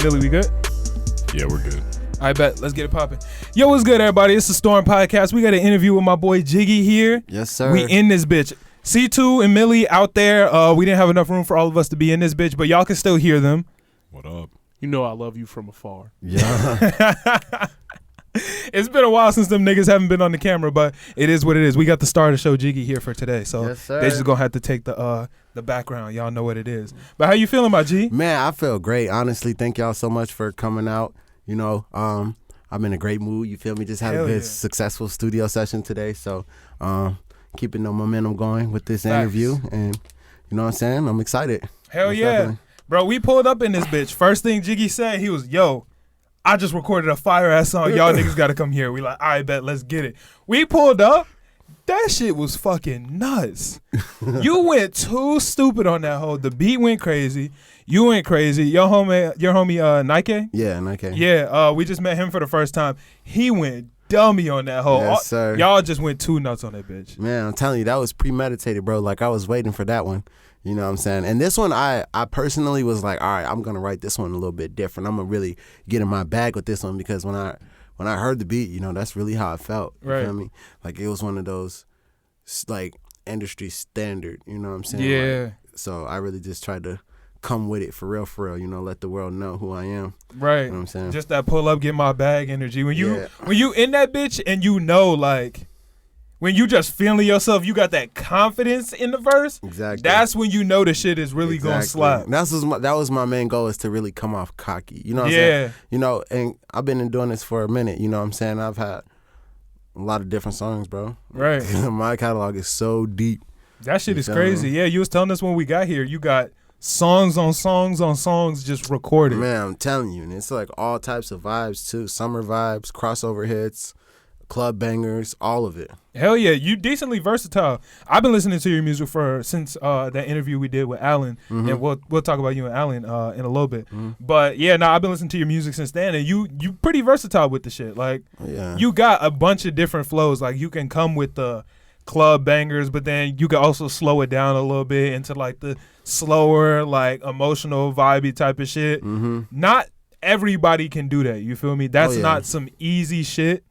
Millie, we good? Yeah, we're good. I bet. Let's get it popping. Yo, what's good, everybody? It's the Storm Podcast. We got an interview with my boy Jiggy here. Yes, sir. We in this bitch. C2 and Millie out there. We didn't have enough room for all of us to be in this bitch, but y'all can still hear them. What up? You know I love you from afar. Yeah. It's been a while since them niggas haven't been on the camera, but it is what it is. We got the star of the show, Jiggy, here for today, so Yes, sir. they just gonna have to take the background. Y'all know what it is. But how you feeling, my G? Man, I feel great. Honestly, thank y'all so much for coming out. You know, I'm in a great mood. You feel me? Just had Hell a good, yeah. successful studio session today. So, keeping the momentum going with this Facts. interview. And you know what I'm saying? I'm excited. Hell Most yeah. definitely. Bro, we pulled up in this bitch. First thing Jiggy said, he was, yo, I just recorded a fire-ass song. Y'all niggas got to come here. We like, all right, bet, let's get it. We pulled up. That shit was fucking nuts. You went too stupid on that hoe. The beat went crazy. You went crazy. Your homie Nike? Yeah, and okay. Yeah, we just met him for the first time. He went dummy on that hoe. Yes, sir. Y'all just went too nuts on that bitch. Man, I'm telling you, that was premeditated, bro. Like, I was waiting for that one. You know what I'm saying? And this one, I personally was like, all right, I'm going to write this one a little bit different. I'm going to really get in my bag with this one because when I heard the beat, you know, that's really how I felt. You Right. feel me? Like, it was one of those, like, industry standard, you know what I'm saying? Yeah. Like, so I really just tried to come with it for real, you know, let the world know who I am. Right. You know what I'm saying? Just that pull up, get my bag energy. When you Yeah. when you in that bitch and you know, like, when you just feeling yourself, you got that confidence in the verse. Exactly. That's when you know the shit is really gonna slap. That was my main goal, is to really come off cocky. You know what I'm Yeah. saying? You know, and I've been doing this for a minute, you know what I'm saying? I've had a lot of different songs, bro. Right. My catalog is so deep. That shit You is feel crazy. me? Yeah, you was telling us when we got here, you got songs on songs on songs just recorded. Man, I'm telling you, and it's like all types of vibes too. Summer vibes, crossover hits, club bangers, all of it. Hell yeah, you decently versatile. I've been listening to your music since that interview we did with Alan, and we'll talk about you and Alan in a little bit. But yeah, I've been listening to your music since then, and you pretty versatile with the shit. Like, Yeah. you got a bunch of different flows. Like, you can come with the club bangers, but then you can also slow it down a little bit into like the slower, like emotional, vibey type of shit. Not everybody can do that. You feel me? That's yeah. not some easy shit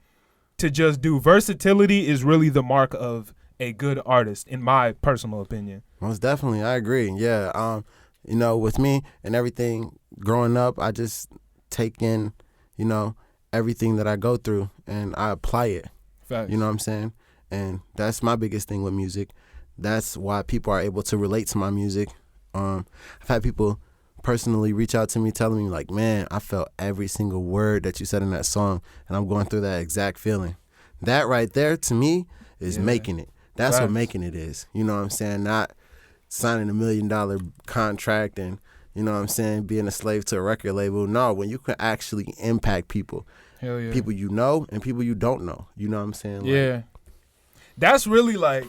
to just do. Versatility is really the mark of a good artist, in my personal opinion. Most definitely, I agree. Yeah, you know, with me and everything growing up, I just take in, you know, everything that I go through and I apply it. Facts. You know what I'm saying? And that's my biggest thing with music. That's why people are able to relate to my music. I've had people personally reach out to me telling me like, man, I felt every single word that you said in that song, and I'm going through that exact feeling. That right there, to me, is making it. That's what Facts. making it is. You know what I'm saying? Not signing $1 million contract and, you know what I'm saying, being a slave to a record label. No, when you can actually impact people. Hell yeah. People you know and people you don't know. You know what I'm saying? Like, Yeah. That's really like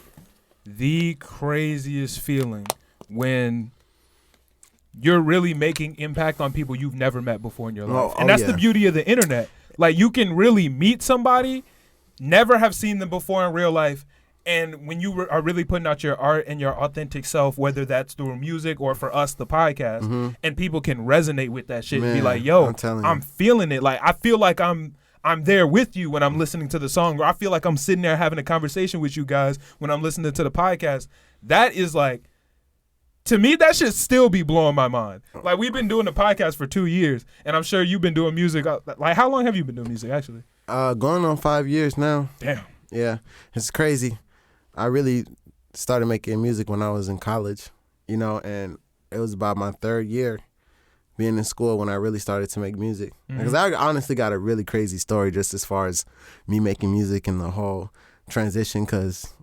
the craziest feeling, when you're really making impact on people you've never met before in your life. And that's the beauty of the internet. Like, you can really meet somebody, never have seen them before in real life, and when you are really putting out your art and your authentic self, whether that's through music or for us, the podcast, and people can resonate with that shit and be Man, like, yo, I'm telling you. I'm feeling it. Like, I feel like I'm there with you when I'm listening to the song, or I feel like I'm sitting there having a conversation with you guys when I'm listening to the podcast. That is like, to me, that should still be blowing my mind. Like, we've been doing the podcast for 2 years, and I'm sure you've been doing music. Like, how long have you been doing music, actually? Going on 5 years now. Damn. Yeah, it's crazy. I really started making music when I was in college, you know, and it was about my third year being in school when I really started to make music. Because I honestly got a really crazy story just as far as me making music and the whole transition, because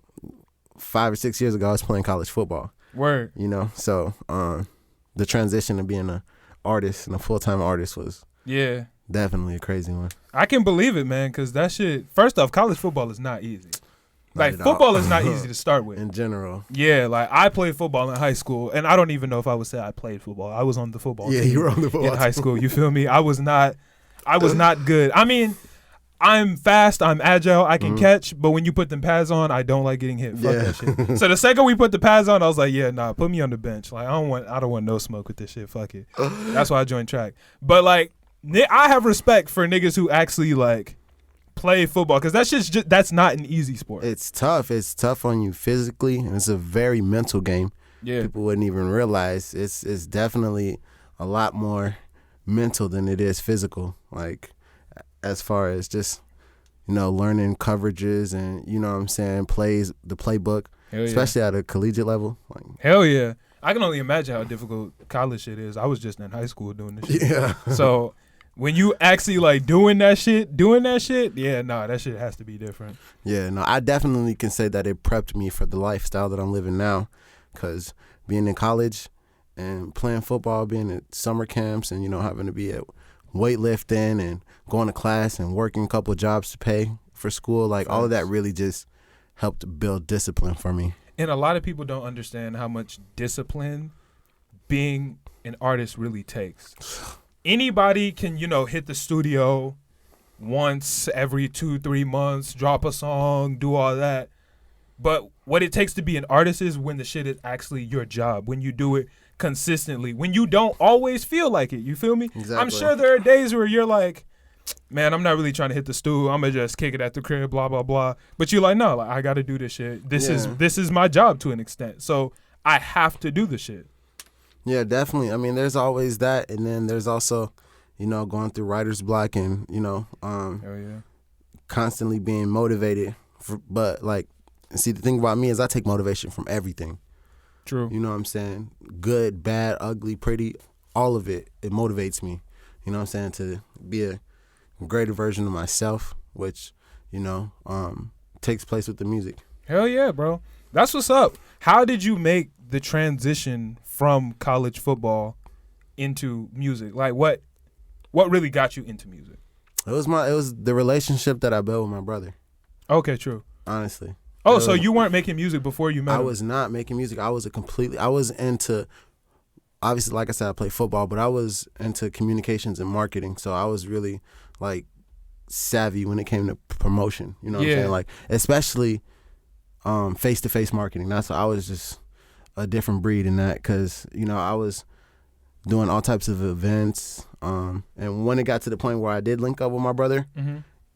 5 or 6 years ago I was playing college football. Word. You know, so the transition to being an artist and a full-time artist was definitely a crazy one. I can believe it, man, because that shit, first off, college football is not easy. Like, at all. football is not easy to start with. In general. Yeah, like, I played football in high school, and I don't even know if I would say I played football. I was on the football team You were on the football in high school. You feel me? I was not good. I mean, I'm fast, I'm agile, I can catch, but when you put them pads on, I don't like getting hit. Fuck that shit. So the second we put the pads on, I was like, yeah, nah, put me on the bench. Like I don't want no smoke with this shit. Fuck it. That's why I joined track. But like, I have respect for niggas who actually like play football, because that's not an easy sport. It's tough. It's tough on you physically, and it's a very mental game. Yeah, people wouldn't even realize it's definitely a lot more mental than it is physical. Like, as far as just, learning coverages and, what I'm saying, plays, the playbook, especially at a collegiate level. Like, hell yeah. I can only imagine how difficult college shit is. I was just in high school doing this shit. Yeah. So when you actually like doing that shit, yeah, nah, that shit has to be different. Yeah, no, I definitely can say that it prepped me for the lifestyle that I'm living now, because being in college and playing football, being at summer camps and, having to be at weightlifting and going to class and working a couple of jobs to pay for school, like all of that really just helped build discipline for me. And a lot of people don't understand how much discipline being an artist really takes. Anybody can, hit the studio once every 2-3 months, drop a song, do all that. But what it takes to be an artist is when the shit is actually your job, when you do it consistently, when you don't always feel like it. You feel me? Exactly. I'm sure there are days where you're like, man, I'm not really trying to hit the stool. I'm going to just kick it at the crib, blah, blah, blah. But you're like, no, like, I got to do this shit. This is my job to an extent. So I have to do the shit. Yeah, definitely. I mean, there's always that. And then there's also, going through writer's block and, constantly being motivated. But, like, see, the thing about me is I take motivation from everything. True. You know what I'm saying? Good, bad, ugly, pretty, all of it. It motivates me. You know what I'm saying? To be a greater version of myself, which, takes place with the music. Hell yeah, bro. That's what's up. How did you make the transition from college football into music? Like what really got you into music? It was the relationship that I built with my brother. Okay, true. Honestly. Oh, so you weren't making music before you met him? I was not making music. I was into, obviously, like I said, I played football, but I was into communications and marketing. So I was really like savvy when it came to promotion. You know what I'm saying? Like, especially face-to-face marketing. I was just a different breed in that, because, I was doing all types of events. And when it got to the point where I did link up with my brother,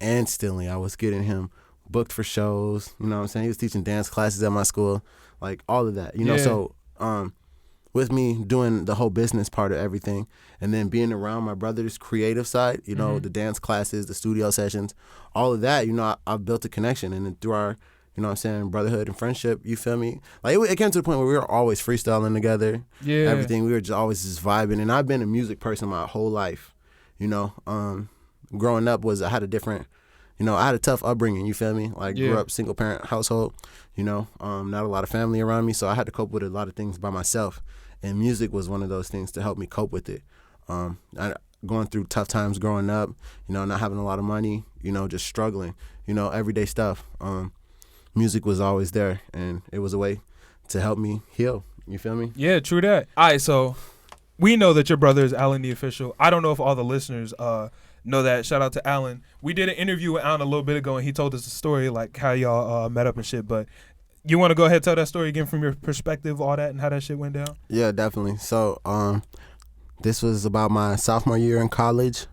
instantly I was getting him booked for shows. You know what I'm saying? He was teaching dance classes at my school, like all of that. So with me doing the whole business part of everything, and then being around my brother's creative side, the dance classes, the studio sessions, all of that, I built a connection. And then through our, brotherhood and friendship, you feel me? Like it came to the point where we were always freestyling together. Yeah. Everything. We were just always just vibing. And I've been a music person my whole life. Growing up I had a different, I had a tough upbringing, you feel me? Like, grew up single parent household, not a lot of family around me, so I had to cope with a lot of things by myself. And music was one of those things to help me cope with it. Going through tough times growing up, not having a lot of money, just struggling, everyday stuff. Music was always there, and it was a way to help me heal. You feel me? Yeah, true that. All right, so we know that your brother is Alan the Official. I don't know if all the listeners know that. Shout out to Alan. We did an interview with Alan a little bit ago, and he told us a story, like how y'all met up and shit. But you want to go ahead and tell that story again from your perspective, all that, and how that shit went down? Yeah, definitely. So this was about my sophomore year in college.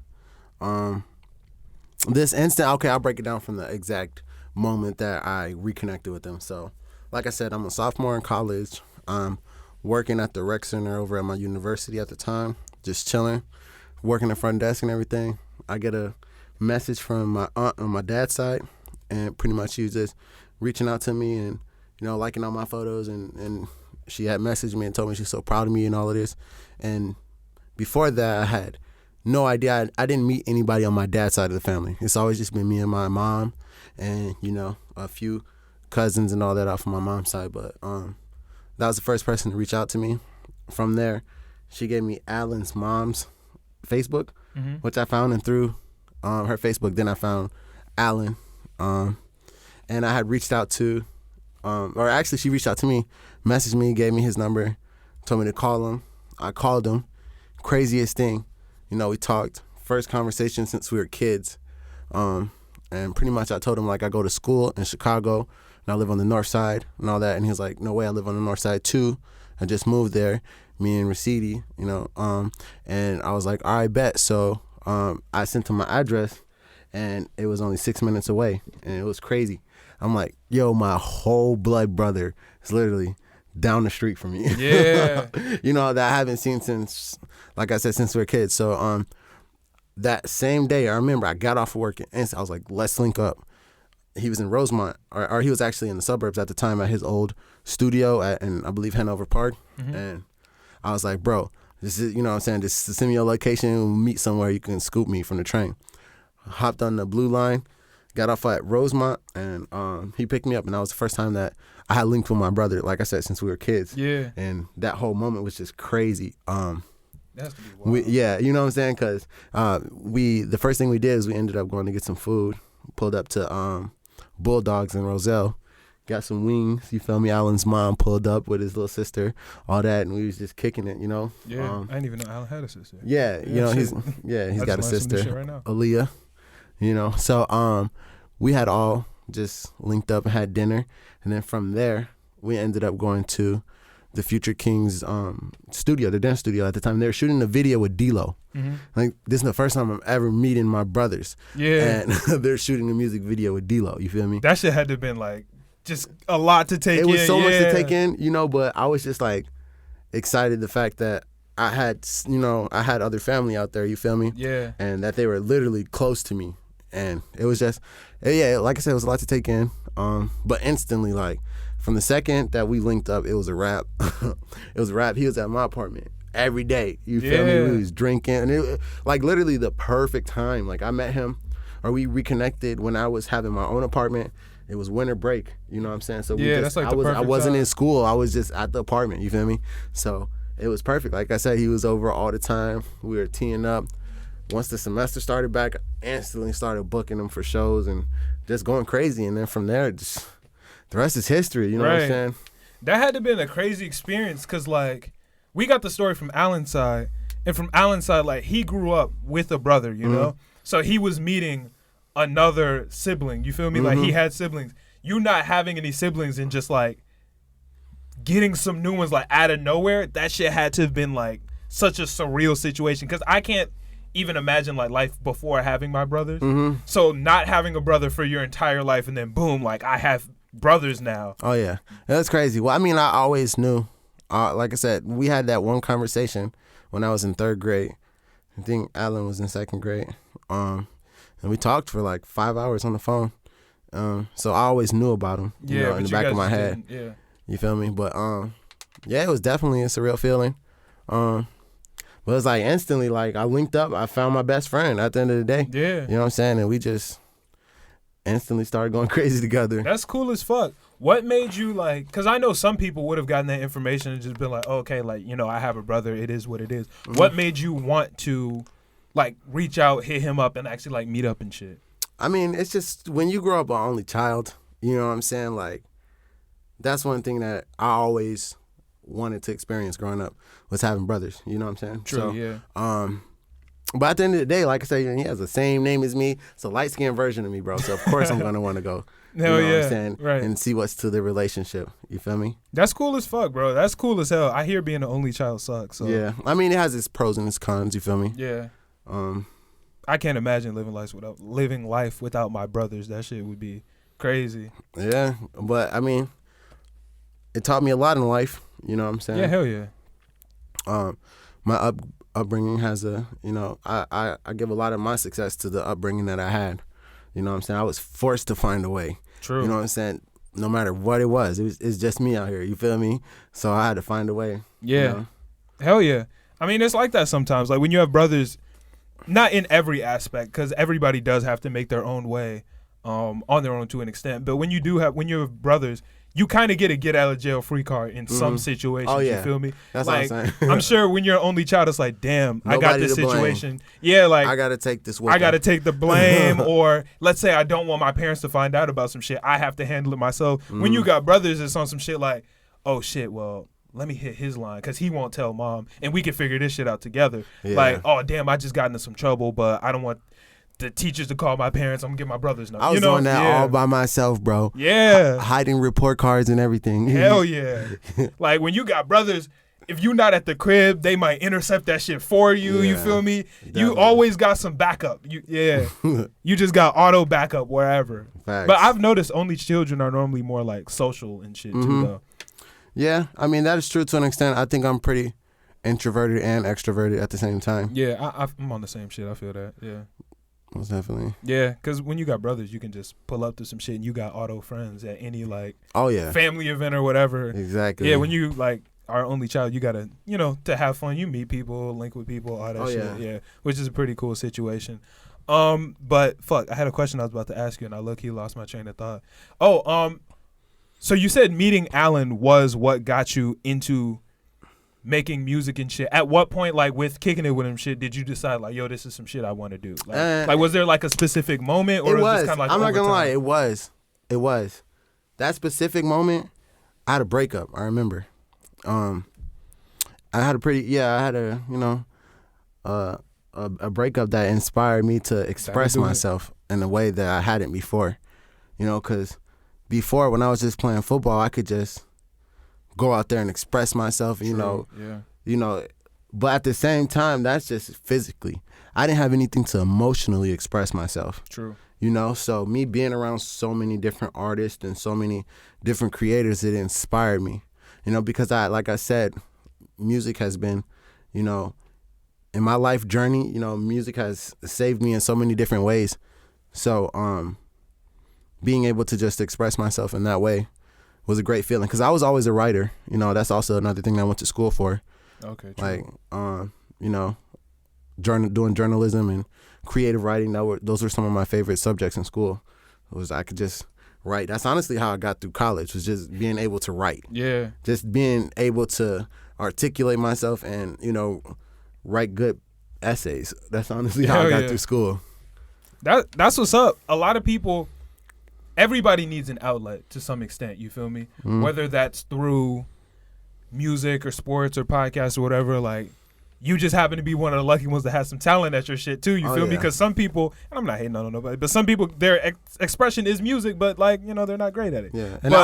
This instant, okay, I'll break it down from the exact moment that I reconnected with him. So, like I said, I'm a sophomore in college. I'm working at the rec center over at my university at the time, just chilling, working the front desk and everything. I get a message from my aunt on my dad's side, and pretty much she was just reaching out to me and, liking all my photos, and she had messaged me and told me she's so proud of me and all of this. And before that, I had no idea. I didn't meet anybody on my dad's side of the family. It's always just been me and my mom and, a few cousins and all that off of my mom's side. But that was the first person to reach out to me. From there, she gave me Alan's mom's Facebook, which I found, and through her Facebook, then I found Alan. And I had reached out to, or actually she reached out to me, messaged me, gave me his number, told me to call him. I called him. Craziest thing, we talked. First conversation since we were kids. And And pretty much I told him, like, I go to school in Chicago, and I live on the north side and all that. And he was like, no way, I live on the north side too. I just moved there, me and Rasidi, you know. And I was like, all right, bet. So I sent him my address, and it was only 6 minutes away, and it was crazy. I'm like, yo, my whole blood brother is literally down the street from me. Yeah. You know, that I haven't seen since, like I said, since we were kids. So that same day, I remember I got off of work and I was like, let's link up. He was in Rosemont, or he was actually in the suburbs at the time at his old studio in, I believe, Hanover Park. Mm-hmm. And I was like, bro, this is, you know what I'm saying, just send me your location, we'll meet somewhere, you can scoop me from the train. Hopped on the blue line, got off at Rosemont, and he picked me up, and that was the first time that I had linked with my brother, like I said, since we were kids. Yeah. And that whole moment was just crazy. That's to be wild. Yeah, you know what I'm saying? Because the first thing we did is we ended up going to get some food, pulled up to Bulldogs in Roselle, got some wings, you feel me? Alan's mom pulled up with his little sister, all that, and we was just kicking it, you know? Yeah, I didn't even know Alan had a sister. Yeah, you know, he's got a sister, right now. Aaliyah, you know? So we had all just linked up and had dinner, and then from there, we ended up going to the Future Kings studio, the dance studio at the time. They were shooting a video with D-Lo. Mm-hmm. Like, this is the first time I'm ever meeting my brothers. Yeah. And they're shooting a music video with D-Lo, you feel me? That shit had to have been, like, just a lot to take in. It was so much to take in, you know, but I was just, like, excited the fact that I had other family out there, you feel me? Yeah. And that they were literally close to me. And it was just, yeah, like I said, it was a lot to take in. But instantly, like, from the second that we linked up, it was a wrap. It was a wrap. He was at my apartment every day. You feel me? We was drinking. And it, like, literally the perfect time. Like, I met him, or we reconnected when I was having my own apartment. It was winter break. You know what I'm saying? So that's like the perfect I wasn't time. in school. I was just at the apartment. You feel me? So it was perfect. Like I said, he was over all the time. We were teeing up. Once the semester started back, I instantly started booking him for shows and just going crazy. And then from there, just the rest is history, you know what I'm saying? That had to have been a crazy experience because, like, we got the story from Alan's side. And from Alan's side, like, he grew up with a brother, you know? So he was meeting another sibling, you feel me? Like, he had siblings. You not having any siblings and just, like, getting some new ones, like, out of nowhere, that shit had to have been, like, such a surreal situation because I can't even imagine, like, life before having my brothers. So not having a brother for your entire life and then, boom, like, I have brothers now. Oh, yeah. That's crazy. Well, I mean, I always knew. Like I said, we had that one conversation when I was in 3rd grade. I think Alan was in 2nd grade. And we talked for like 5 hours on the phone. So I always knew about him, you know, in the back of my head. Yeah. You feel me? But, yeah, it was definitely a surreal feeling. But it was like instantly, like, I linked up. I found my best friend at the end of the day. Yeah. You know what I'm saying? And we just instantly started going crazy together. That's cool as fuck. What made you, like, because I know some people would have gotten that information and just been like, oh, okay, like, you know, I have a brother. It is what it is. What made you want to, like, reach out, hit him up, and actually, like, meet up and shit? I mean, it's just when you grow up an only child, you know what I'm saying? Like, that's one thing that I always wanted to experience growing up was having brothers. You know what I'm saying? True, so, yeah. But at the end of the day, like I said, he has the same name as me. It's a light-skinned version of me, bro. So, of course, I'm going to want to go. Hell you know yeah. what I'm saying? Right. And see what's to the relationship. You feel me? That's cool as fuck, bro. That's cool as hell. I hear being an only child sucks. So. Yeah. I mean, it has its pros and its cons. You feel me? Yeah. I can't imagine living life without my brothers. That shit would be crazy. Yeah. But, I mean, it taught me a lot in life. You know what I'm saying? Yeah, hell yeah. My upbringing has a, you know, I give a lot of my success to the upbringing that I had. You know what I'm saying? I was forced to find a way. True. You know what I'm saying? No matter what it was, it's just me out here. You feel me? So I had to find a way. Yeah. You know? Hell yeah. I mean, it's like that sometimes. Like when you have brothers, not in every aspect, because everybody does have to make their own way on their own to an extent. But when you have brothers, you kind of get a get out of jail free card in some situations. Oh, yeah. You feel me? That's like, what I'm saying. I'm sure when you're an only child, it's like, damn, I got this situation. Yeah, like I got to take this. I got to take the blame, or let's say I don't want my parents to find out about some shit. I have to handle it myself. When you got brothers, it's on some shit like, oh shit, well, let me hit his line because he won't tell mom, and we can figure this shit out together. Yeah. Like, oh damn, I just got into some trouble, but I don't want the teachers to call my parents. I'm gonna get my brother's number. I was doing that all by myself, bro. Yeah. Hiding report cards and everything. Hell yeah. Like when you got brothers, if you not at the crib, they might intercept that shit for you. You feel me? Definitely. You always got some backup. You just got auto backup wherever. Facts. But I've noticed only children are normally more like social and shit too, though. Yeah, I mean that is true to an extent. I think I'm pretty introverted and extroverted at the same time. Yeah, I'm on the same shit. I feel that. Yeah. Most definitely. Yeah, because when you got brothers, you can just pull up to some shit and you got auto friends at any like family event or whatever. Exactly. Yeah, when you like our only child, you gotta, to have fun, you meet people, link with people, all that shit. Yeah, which is a pretty cool situation. But fuck, I had a question I was about to ask you and I low-key lost my train of thought. So you said meeting Alan was what got you into making music and shit. At what point, like with kicking it with him shit, did you decide like, yo, this is some shit I want to do? Like was there like a specific moment, or it was just kind of like I'm not gonna lie, it was that specific moment. I had a breakup. I remember. I had a breakup that inspired me to express myself in a way that I hadn't before. Because before when I was just playing football, I could just go out there and express myself, but at the same time, that's just physically. I didn't have anything to emotionally express myself. True. So me being around so many different artists and so many different creators, it inspired me, because like I said, music has been, in my life journey, music has saved me in so many different ways. So, being able to just express myself in that way was a great feeling, because I was always a writer. That's also another thing that I went to school for. Okay, true. Like, doing journalism and creative writing. Those were some of my favorite subjects in school. I could just write. That's honestly how I got through college, was just being able to write. Yeah. Just being able to articulate myself and, write good essays. That's honestly how I got through school. That's what's up. A lot of people... Everybody needs an outlet to some extent, you feel me? Mm. Whether that's through music or sports or podcasts or whatever, like, you just happen to be one of the lucky ones that has some talent at your shit too, you feel me? Because some people, and I'm not hating on nobody, but some people, their expression is music, but like, they're not great at it. Yeah. And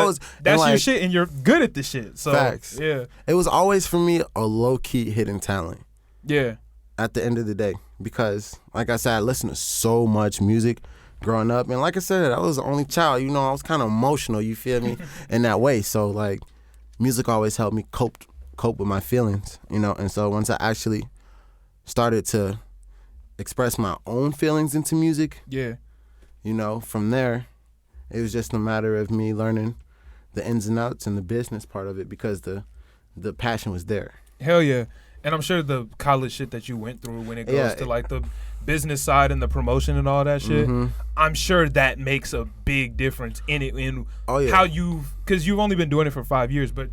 that's your shit and you're good at the shit. So, facts. Yeah. It was always, for me, a low-key hidden talent. Yeah. At the end of the day. Because, like I said, I listened to so much music growing up, and like I said, I was the only child. I was kind of emotional. You feel me? In that way. So like, music always helped me cope with my feelings. And so once I actually started to express my own feelings into music, from there, it was just a matter of me learning the ins and outs and the business part of it, because the passion was there. Hell yeah. And I'm sure the college shit that you went through when it goes to like the business side and the promotion and all that shit, I'm sure that makes a big difference in it, how because you've only been doing it for 5 years, but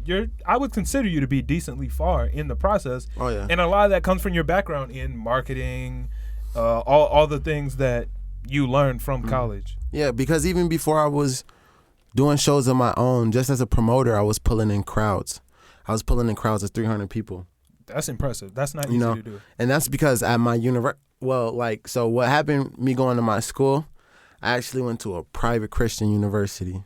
I would consider you to be decently far in the process. Oh yeah. And a lot of that comes from your background in marketing, all the things that you learned from college. Yeah, because even before I was doing shows of my own, just as a promoter, I was pulling in crowds. I was pulling in crowds of 300 people. That's impressive. That's not easy to do. And that's because at my so what happened, me going to my school, I actually went to a private Christian university,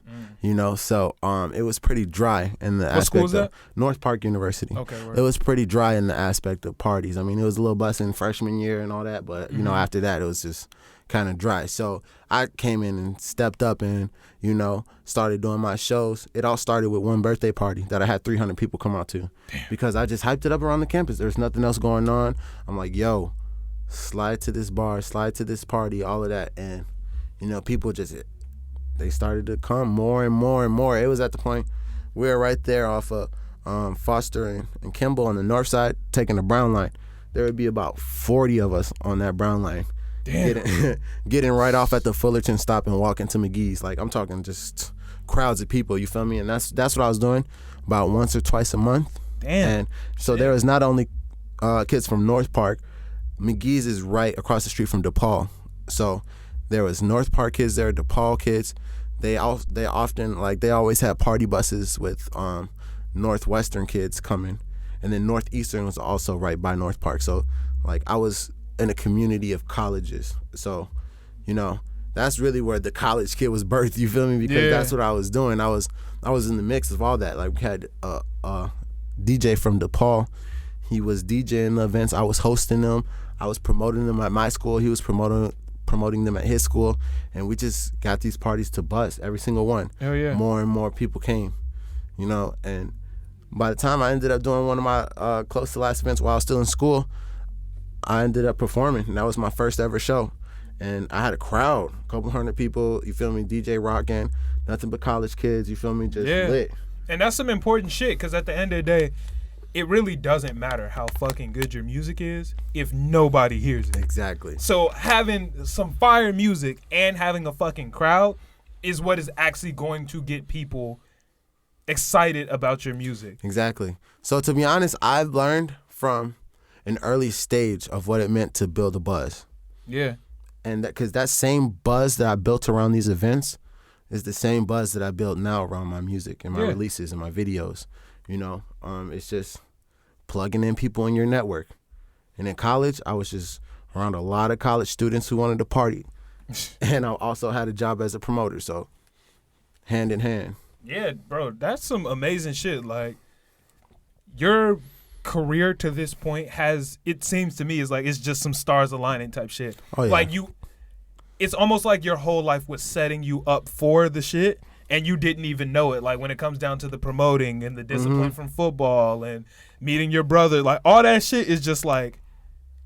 so it was pretty dry in the aspect school was that? Of North Park University. Okay, right. It was pretty dry in the aspect of parties. I mean, it was a little busting freshman year and all that, but, after that, it was just kind of dry. So I came in and stepped up and, started doing my shows. It all started with one birthday party that I had 300 people come out to. Damn. Because I just hyped it up around the campus. There's nothing else going on. I'm like, yo, slide to this bar, slide to this party, all of that. And, people they started to come more and more and more. It was at the point we were right there off of Foster and Kimball on the north side taking the Brown line. There would be about 40 of us on that Brown line. Damn. Getting right off at the Fullerton stop and walking to McGee's. Like, I'm talking just crowds of people, you feel me? And that's what I was doing about once or twice a month. Damn. And so there was not only kids from North Park. McGee's is right across the street from DePaul. So there was North Park kids there, DePaul kids. They always had party buses with Northwestern kids coming. And then Northeastern was also right by North Park. So like, I was in a community of colleges. So You know, that's really where the college kid was birthed. You feel me? Because that's what I was doing. I was in the mix of all that. Like, we had a DJ from DePaul. He was DJing the events. I was hosting them. I was promoting them at my school. He was promoting them at his school, and we just got these parties to bust, every single one. Hell yeah. More and more people came, you know, and by the time I ended up doing one of my close to last events while I was still in school, I ended up performing, and that was my first ever show. And I had a crowd, a couple hundred people, you feel me, DJ rocking, nothing but college kids, you feel me, just lit. And that's some important shit, because at the end of the day, it really doesn't matter how fucking good your music is if nobody hears it. Exactly. So having some fire music and having a fucking crowd is what is actually going to get people excited about your music. Exactly. So to be honest, I've learned from an early stage of what it meant to build a buzz. Yeah. And because that same buzz that I built around these events is the same buzz that I build now around my music and my releases and my videos. You know, it's just plugging in people in your network. And in college, I was just around a lot of college students who wanted to party. And I also had a job as a promoter, so hand in hand. Yeah, bro, that's some amazing shit. Like, your career to this point has, it seems to me, is like it's just some stars aligning type shit. Oh, yeah. Like, it's almost like your whole life was setting you up for the shit, and you didn't even know it. Like, when it comes down to the promoting and the discipline from football and meeting your brother, like, all that shit is just like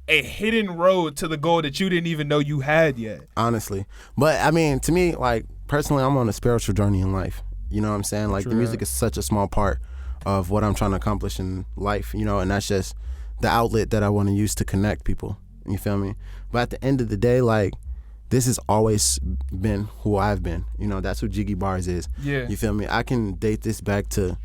a hidden road to the goal that you didn't even know you had yet. Honestly. But, I mean, to me, like, personally, I'm on a spiritual journey in life. You know what I'm saying? Like, the music is such a small part of what I'm trying to accomplish in life, you know, and that's just the outlet that I want to use to connect people. You feel me? But at the end of the day, like, this has always been who I've been. You know, that's who Jiggy Bars is. Yeah. You feel me? I can date this back to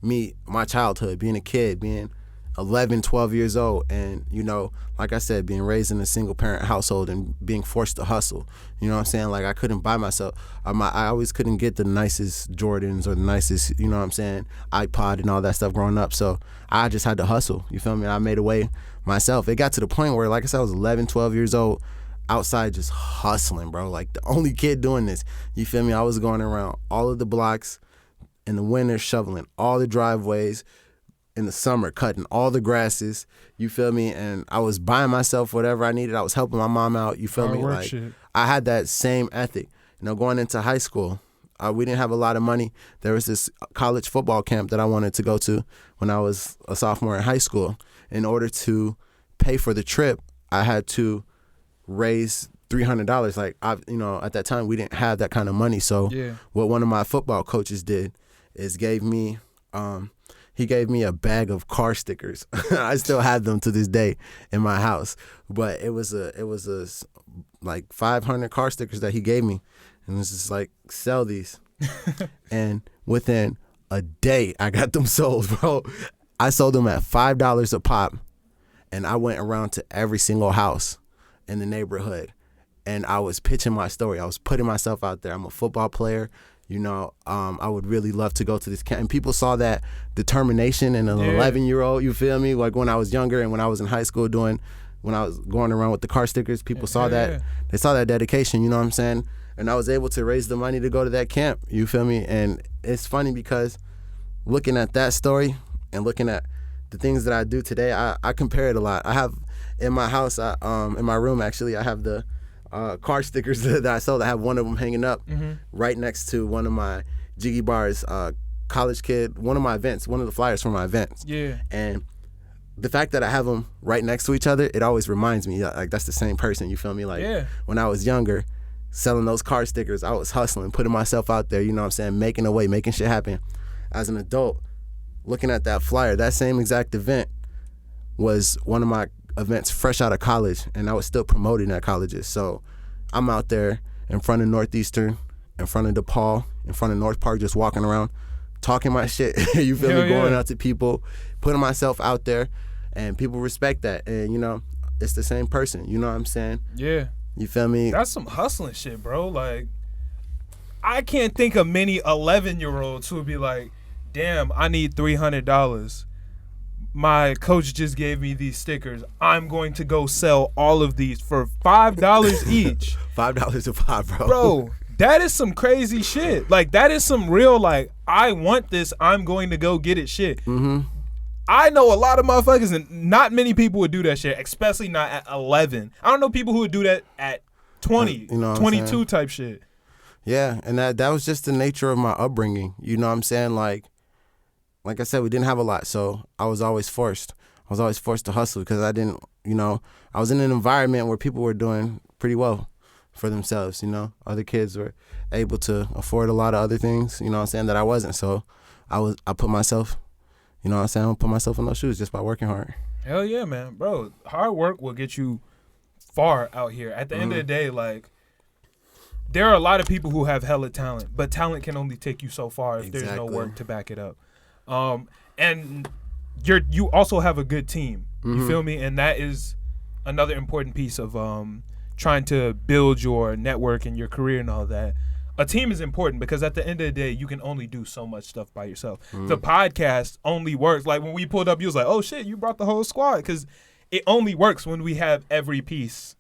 me, my childhood, being a kid, being 11, 12 years old. And, you know, like I said, being raised in a single parent household and being forced to hustle. You know what I'm saying? Like, I couldn't buy myself. I always couldn't get the nicest Jordans or the nicest, you know what I'm saying, iPod and all that stuff growing up. So I just had to hustle. You feel me? I made a way myself. It got to the point where, like I said, I was 11, 12 years old, outside just hustling, bro. Like, the only kid doing this. You feel me? I was going around all of the blocks in the winter, shoveling all the driveways, in the summer cutting all the grasses, you feel me? And I was buying myself whatever I needed. I was helping my mom out, you feel me? Like, shit. I had that same ethic. You know, going into high school, we didn't have a lot of money. There was this college football camp that I wanted to go to when I was a sophomore in high school. In order to pay for the trip, I had to raise $300. Like, you know, at that time we didn't have that kind of money. So what one of my football coaches did is gave me a bag of car stickers. I still have them to this day in my house. But it was like 500 car stickers that he gave me, and it was just like, sell these. And within a day, I got them sold, bro. I sold them at $5 a pop, and I went around to every single house in the neighborhood, and I was pitching my story. I was putting myself out there. I'm a football player. You know, I would really love to go to this camp. And people saw that determination in an 11-year-old, you feel me? Like, when I was younger and when I was in high school when I was going around with the car stickers, people saw that. They saw that dedication, you know what I'm saying? And I was able to raise the money to go to that camp, you feel me? And it's funny because looking at that story and looking at the things that I do today, I compare it a lot. I have in my house, in my room actually, I have the car stickers that I sold. I have one of them hanging up right next to one of my Jiggy Bars college kid, one of my events, one of the flyers for my events. Yeah. And the fact that I have them right next to each other, it always reminds me, like, that's the same person, you feel me? Like, when I was younger, selling those car stickers, I was hustling, putting myself out there, you know what I'm saying, making a way, making shit happen. As an adult, looking at that flyer, that same exact event was one of my events fresh out of college, and I was still promoting at colleges. So I'm out there in front of Northeastern, in front of DePaul, in front of North Park, just walking around, talking my shit. You feel me? Going out to people, putting myself out there, and people respect that. And, you know, it's the same person. You know what I'm saying? Yeah. You feel me? That's some hustling shit, bro. Like, I can't think of many 11-year-olds who would be like, damn, I need $300. my coach just gave me these stickers. I'm going to go sell all of these for $5 each. $5 a pop, bro. Bro, that is some crazy shit. Like, that is some real, like, I want this, I'm going to go get it shit. Mm-hmm. I know a lot of motherfuckers, and not many people would do that shit, especially not at 11. I don't know people who would do that at 20, 22 type shit. Yeah, and that was just the nature of my upbringing. You know what I'm saying? Like I said, we didn't have a lot, so I was always forced. I was always forced to hustle because I didn't, I was in an environment where people were doing pretty well for themselves, Other kids were able to afford a lot of other things, that I wasn't. So I put myself, I put myself in those shoes just by working hard. Hell yeah, man. Bro, hard work will get you far out here. At the end of the day, like, there are a lot of people who have hella talent, but talent can only take you so far if there's no work to back it up. And you also have a good team. You feel me? And that is another important piece of trying to build your network and your career and all that. A team is important because at the end of the day, you can only do so much stuff by yourself. The podcast only works. Like, when we pulled up, you was like, oh, shit, you brought the whole squad. Because it only works when we have every piece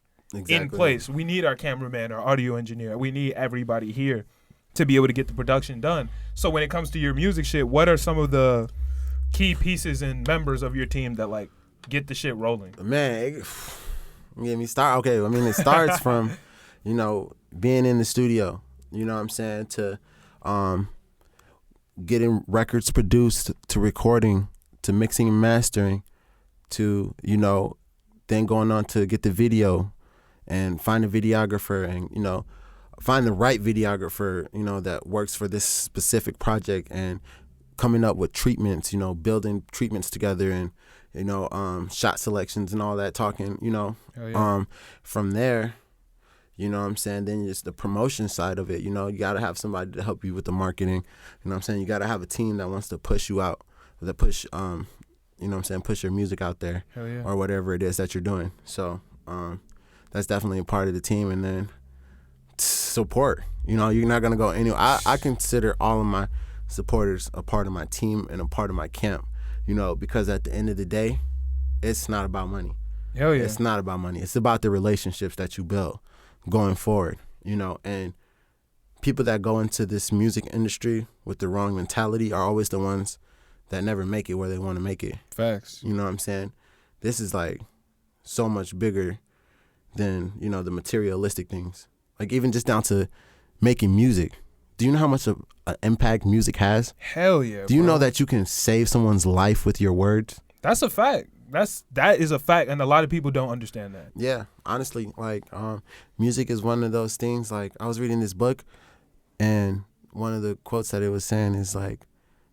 in place. We need our cameraman, our audio engineer. We need everybody here to be able to get the production done. So when it comes to your music shit, what are some of the key pieces and members of your team that, like, get the shit rolling? Man, get me started. Okay, I mean, it starts from, being in the studio. You know what I'm saying? To getting records produced, to recording, to mixing and mastering, to, then going on to get the video and find a videographer and, find the right videographer, that works for this specific project and coming up with treatments, building treatments together and, shot selections and all that, talking, from there. You know what I'm saying? Then it's the promotion side of it. You got to have somebody to help you with the marketing. You know what I'm saying? You got to have a team that wants to push you out, that push, push your music out there or whatever it is that you're doing. So that's definitely a part of the team. And then support. You're not going to go anywhere. I consider all of my supporters a part of my team and a part of my camp, because at the end of the day, it's not about money. Hell yeah. It's not about money. It's about the relationships that you build going forward, and people that go into this music industry with the wrong mentality are always the ones that never make it where they want to make it. Facts. You know what I'm saying? This is like so much bigger than, the materialistic things. Like, even just down to making music. Do you know how much of an impact music has? Hell yeah. Do you know that you can save someone's life with your words? That's a fact. That is a fact, and a lot of people don't understand that. Yeah, honestly, like, music is one of those things. Like, I was reading this book, and one of the quotes that it was saying is like,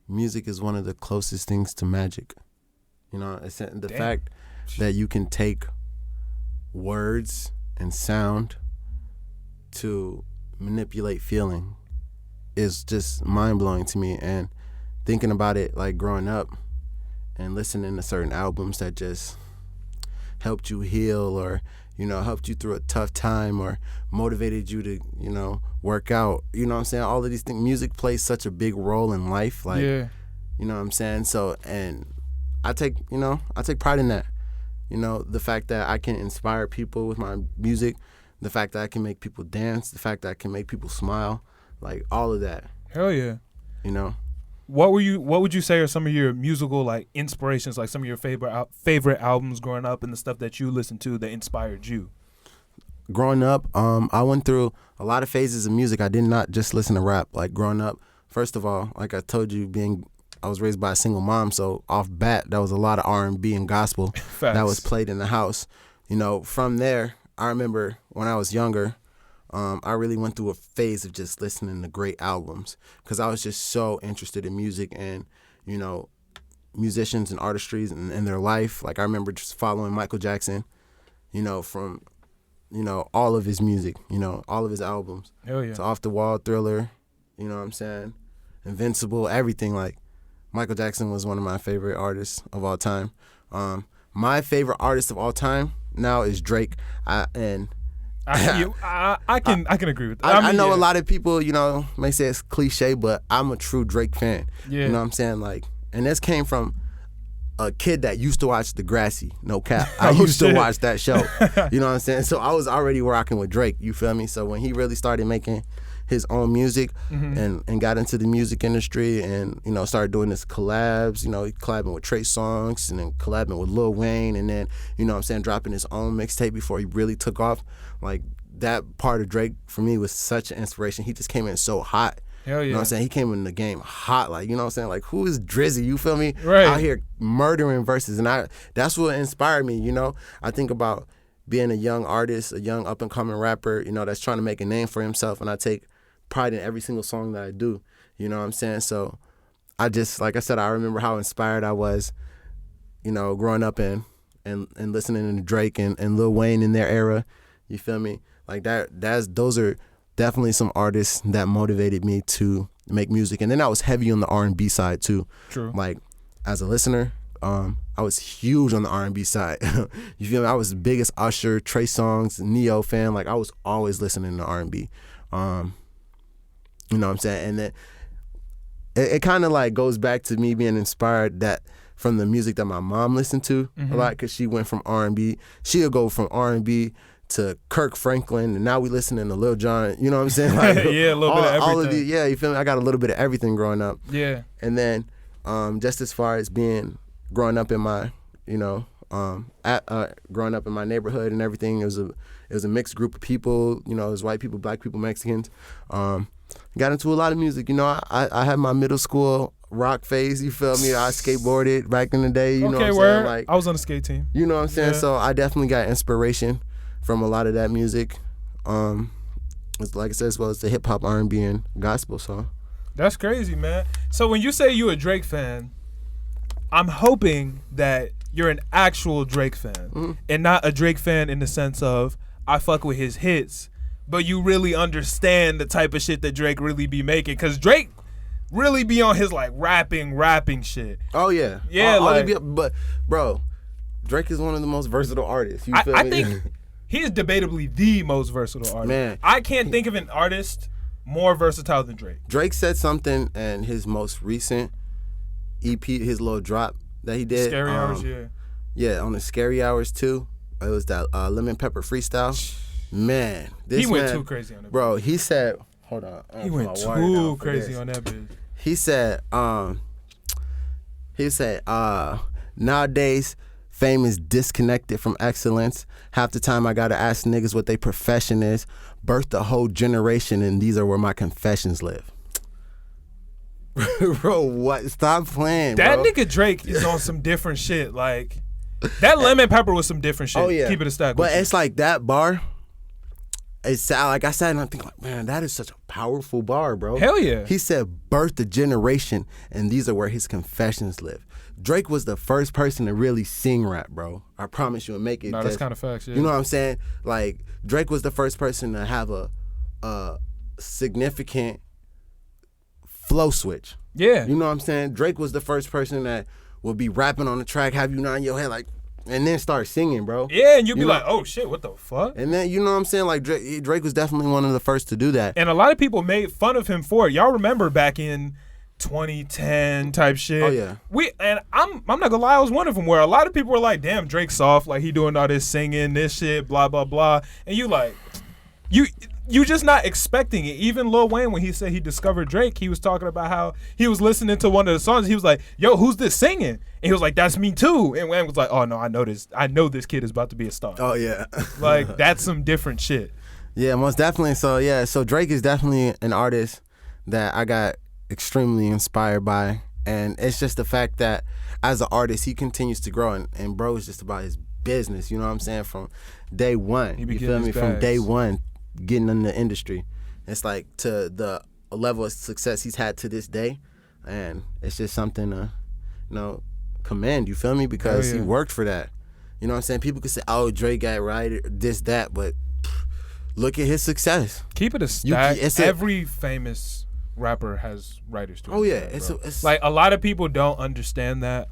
music is one of the closest things to magic. It's the fact that you can take words and sound to manipulate feeling is just mind-blowing to me. And thinking about it, like, growing up and listening to certain albums that just helped you heal or, helped you through a tough time or motivated you to, work out. You know what I'm saying? All of these things. Music plays such a big role in life. Like, you know what I'm saying? So, and I take pride in that. The fact that I can inspire people with my music, the fact that I can make people dance, the fact that I can make people smile, like, all of that. Hell yeah. What would you say are some of your musical, like, inspirations, like some of your favorite albums growing up and the stuff that you listened to that inspired you? Growing up, I went through a lot of phases of music. I did not just listen to rap. Like, growing up, first of all, like I told you, I was raised by a single mom, so off bat, that was a lot of R&B and gospel that was played in the house. From there, I remember when I was younger, I really went through a phase of just listening to great albums because I was just so interested in music and, musicians and artistries and their life. Like, I remember just following Michael Jackson, from, all of his music, all of his albums. Hell yeah. So Off the Wall, Thriller, you know what I'm saying? Invincible, everything. Like, Michael Jackson was one of my favorite artists of all time. My favorite artist of all time now is Drake. I can agree with that. I know a lot of people, may say it's cliche, but I'm a true Drake fan. Yeah. You know what I'm saying? Like, and this came from a kid that used to watch Degrassi, no cap. I used to watch that show. You know what I'm saying? So I was already rocking with Drake, you feel me? So when he really started making his own music and got into the music industry and, you know, started doing this collabs, you know, collabing with Trey Songz and then collabing with Lil Wayne and then, you know what I'm saying, dropping his own mixtape before he really took off. Like, that part of Drake for me was such an inspiration. He just came in so hot. Hell yeah. You know what I'm saying? He came in the game hot, like, you know what I'm saying? Like, who is Drizzy? You feel me? Right. Out here murdering verses. And that's what inspired me, you know? I think about being a young artist, a young up-and-coming rapper, you know, that's trying to make a name for himself. And I take pride in every single song that I do. You know what I'm saying? So I just, like I said, I remember how inspired I was, you know, growing up and listening to Drake and Lil Wayne in their era. You feel me? Like, those are definitely some artists that motivated me to make music. And then I was heavy on the R&B side too. True. Like, as a listener, I was huge on the R&B side. You feel me? I was the biggest Usher, Trey Songz, Neo fan. Like, I was always listening to R&B. You know what I'm saying? And then it kind of like goes back to me being inspired that from the music that my mom listened to a lot, because she went from R&B. She'll go from R&B to Kirk Franklin, and now we listening to Lil Jon. You know what I'm saying? Like, yeah, a little bit of everything. All of the, yeah, you feel me? I got a little bit of everything growing up. Yeah. And then just as far as growing up in my, you know, growing up in my neighborhood and everything, it was a mixed group of people. You know, it was white people, black people, Mexicans. Got into a lot of music. You know, I had my middle school rock phase, you feel me? I skateboarded back in the day, you know what I'm saying? Like, I was on the skate team. You know what I'm saying? Yeah. So I definitely got inspiration from a lot of that music. It's like I said, as well as the hip hop, R&B, and gospel. So that's crazy, man. So when you say you a Drake fan, I'm hoping that you're an actual Drake fan and not a Drake fan in the sense of I fuck with his hits, but you really understand the type of shit that Drake really be making, because Drake really be on his like rapping shit. Oh yeah, yeah. But bro, Drake is one of the most versatile artists. You feel I me? think he is debatably the most versatile artist. Man, I can't think of an artist more versatile than Drake. Drake said something in his most recent EP, his little drop that he did. Scary Hours, yeah. Yeah, on the Scary Hours too. It was that Lemon Pepper freestyle. Man, he went too crazy on it. Bro, he said, hold on. He went too crazy on that bitch. He said, nowadays, fame is disconnected from excellence. Half the time I gotta ask niggas what their profession is. Birthed a whole generation, and these are where my confessions live. Bro, what? Stop playing, that bro. Nigga Drake is on some different shit. Like, that Lemon Pepper was some different shit. Oh, yeah. Keep it a stack. But it's like that bar. It's like I said, and I think like, man, that is such a powerful bar, bro. Hell yeah. He said, birth a generation, and these are where his confessions live. Drake was the first person to really sing rap, bro. I promise you, and make it. No, that's kind of facts, yeah. You know what I'm saying? Like, Drake was the first person to have a significant flow switch. Yeah. You know what I'm saying? Drake was the first person that would be rapping on the track, have you nod your head like, and then start singing, bro. Yeah, and you'd be like, oh shit, what the fuck? And then, you know what I'm saying? Like, Drake was definitely one of the first to do that. And a lot of people made fun of him for it. Y'all remember back in 2010 type shit? Oh, yeah. I'm not gonna lie, I was one of them, where a lot of people were like, damn, Drake's soft, like he doing all this singing, this shit, blah, blah, blah. And you like, you just not expecting it. Even Lil Wayne, when he said he discovered Drake, he was talking about how he was listening to one of the songs. He was like, yo, who's this singing? And he was like, that's me too. And Wayne was like, oh no, I know this. I know this kid is about to be a star. Oh yeah. Like, that's some different shit. Yeah, most definitely. So yeah, so Drake is definitely an artist that I got extremely inspired by. And it's just the fact that as an artist, he continues to grow. And bro is just about his business. You know what I'm saying? From day one. You feel me? From day one. Getting in the industry, it's like to the level of success he's had to this day, and it's just something to, you know, commend. You feel me? Because he worked for that. You know what I'm saying? People could say, "Oh, Drake got right, this, that," but look at his success. Keep it a stack. Every famous rapper has writers too. Oh yeah, it's like a lot of people don't understand that.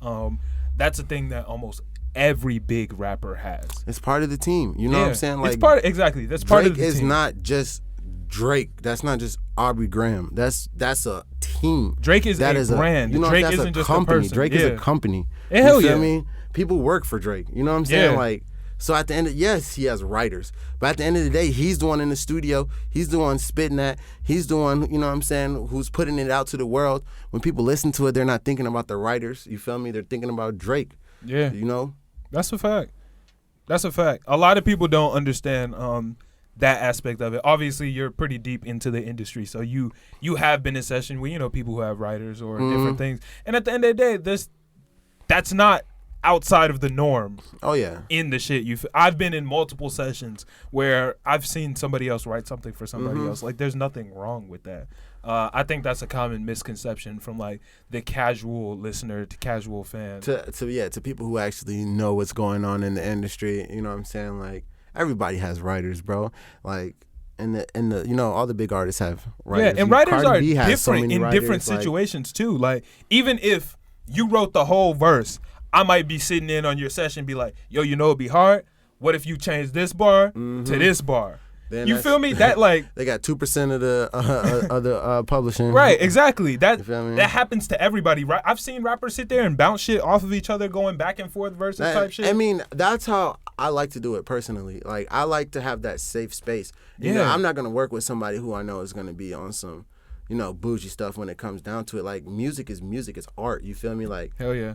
That's a thing that almost every big rapper has. It's part of the team. You know what I'm saying? Like, it's part exactly. That's part of the team. Drake is not just Drake. That's not just Aubrey Graham. That's a team. Drake is a brand. Drake that's isn't a just company. a person. Drake is a company. And hell you feel yeah. me? People work for Drake. You know what I'm saying? Yeah. Like, so at the end of, yes, he has writers, but at the end of the day, he's the one in the studio. He's the one spitting that. He's the one, you know what I'm saying, who's putting it out to the world. When people listen to it, they're not thinking about the writers. You feel me? They're thinking about Drake. Yeah. You know? That's a fact. That's a fact. A lot of people don't understand that aspect of it. Obviously, you're pretty deep into the industry, so you have been in session with, you know, people who have writers or different things. And at the end of the day, that's not outside of the norm. Oh yeah. In the shit I've been in multiple sessions where I've seen somebody else write something for somebody else. Like, there's nothing wrong with that. I think that's a common misconception from like the casual listener to casual fan. To people who actually know what's going on in the industry. You know what I'm saying? Like, everybody has writers, bro. Like, and the you know, all the big artists have writers. Yeah, and writers are different so in writers, different situations too. Like, even if you wrote the whole verse, I might be sitting in on your session, be like, yo, you know it'd be hard? What if you change this bar to this bar? Then you feel me? That like they got 2% of the publishing. Right, exactly. That You feel me? that happens to everybody. Right? I've seen rappers sit there and bounce shit off of each other, going back and forth versus type shit. I mean, that's how I like to do it personally. Like, I like to have that safe space. You know, Yeah. I'm not gonna work with somebody who I know is gonna be on some, you know, bougie stuff when it comes down to it. Like, music is art. You feel me? Like, Hell yeah.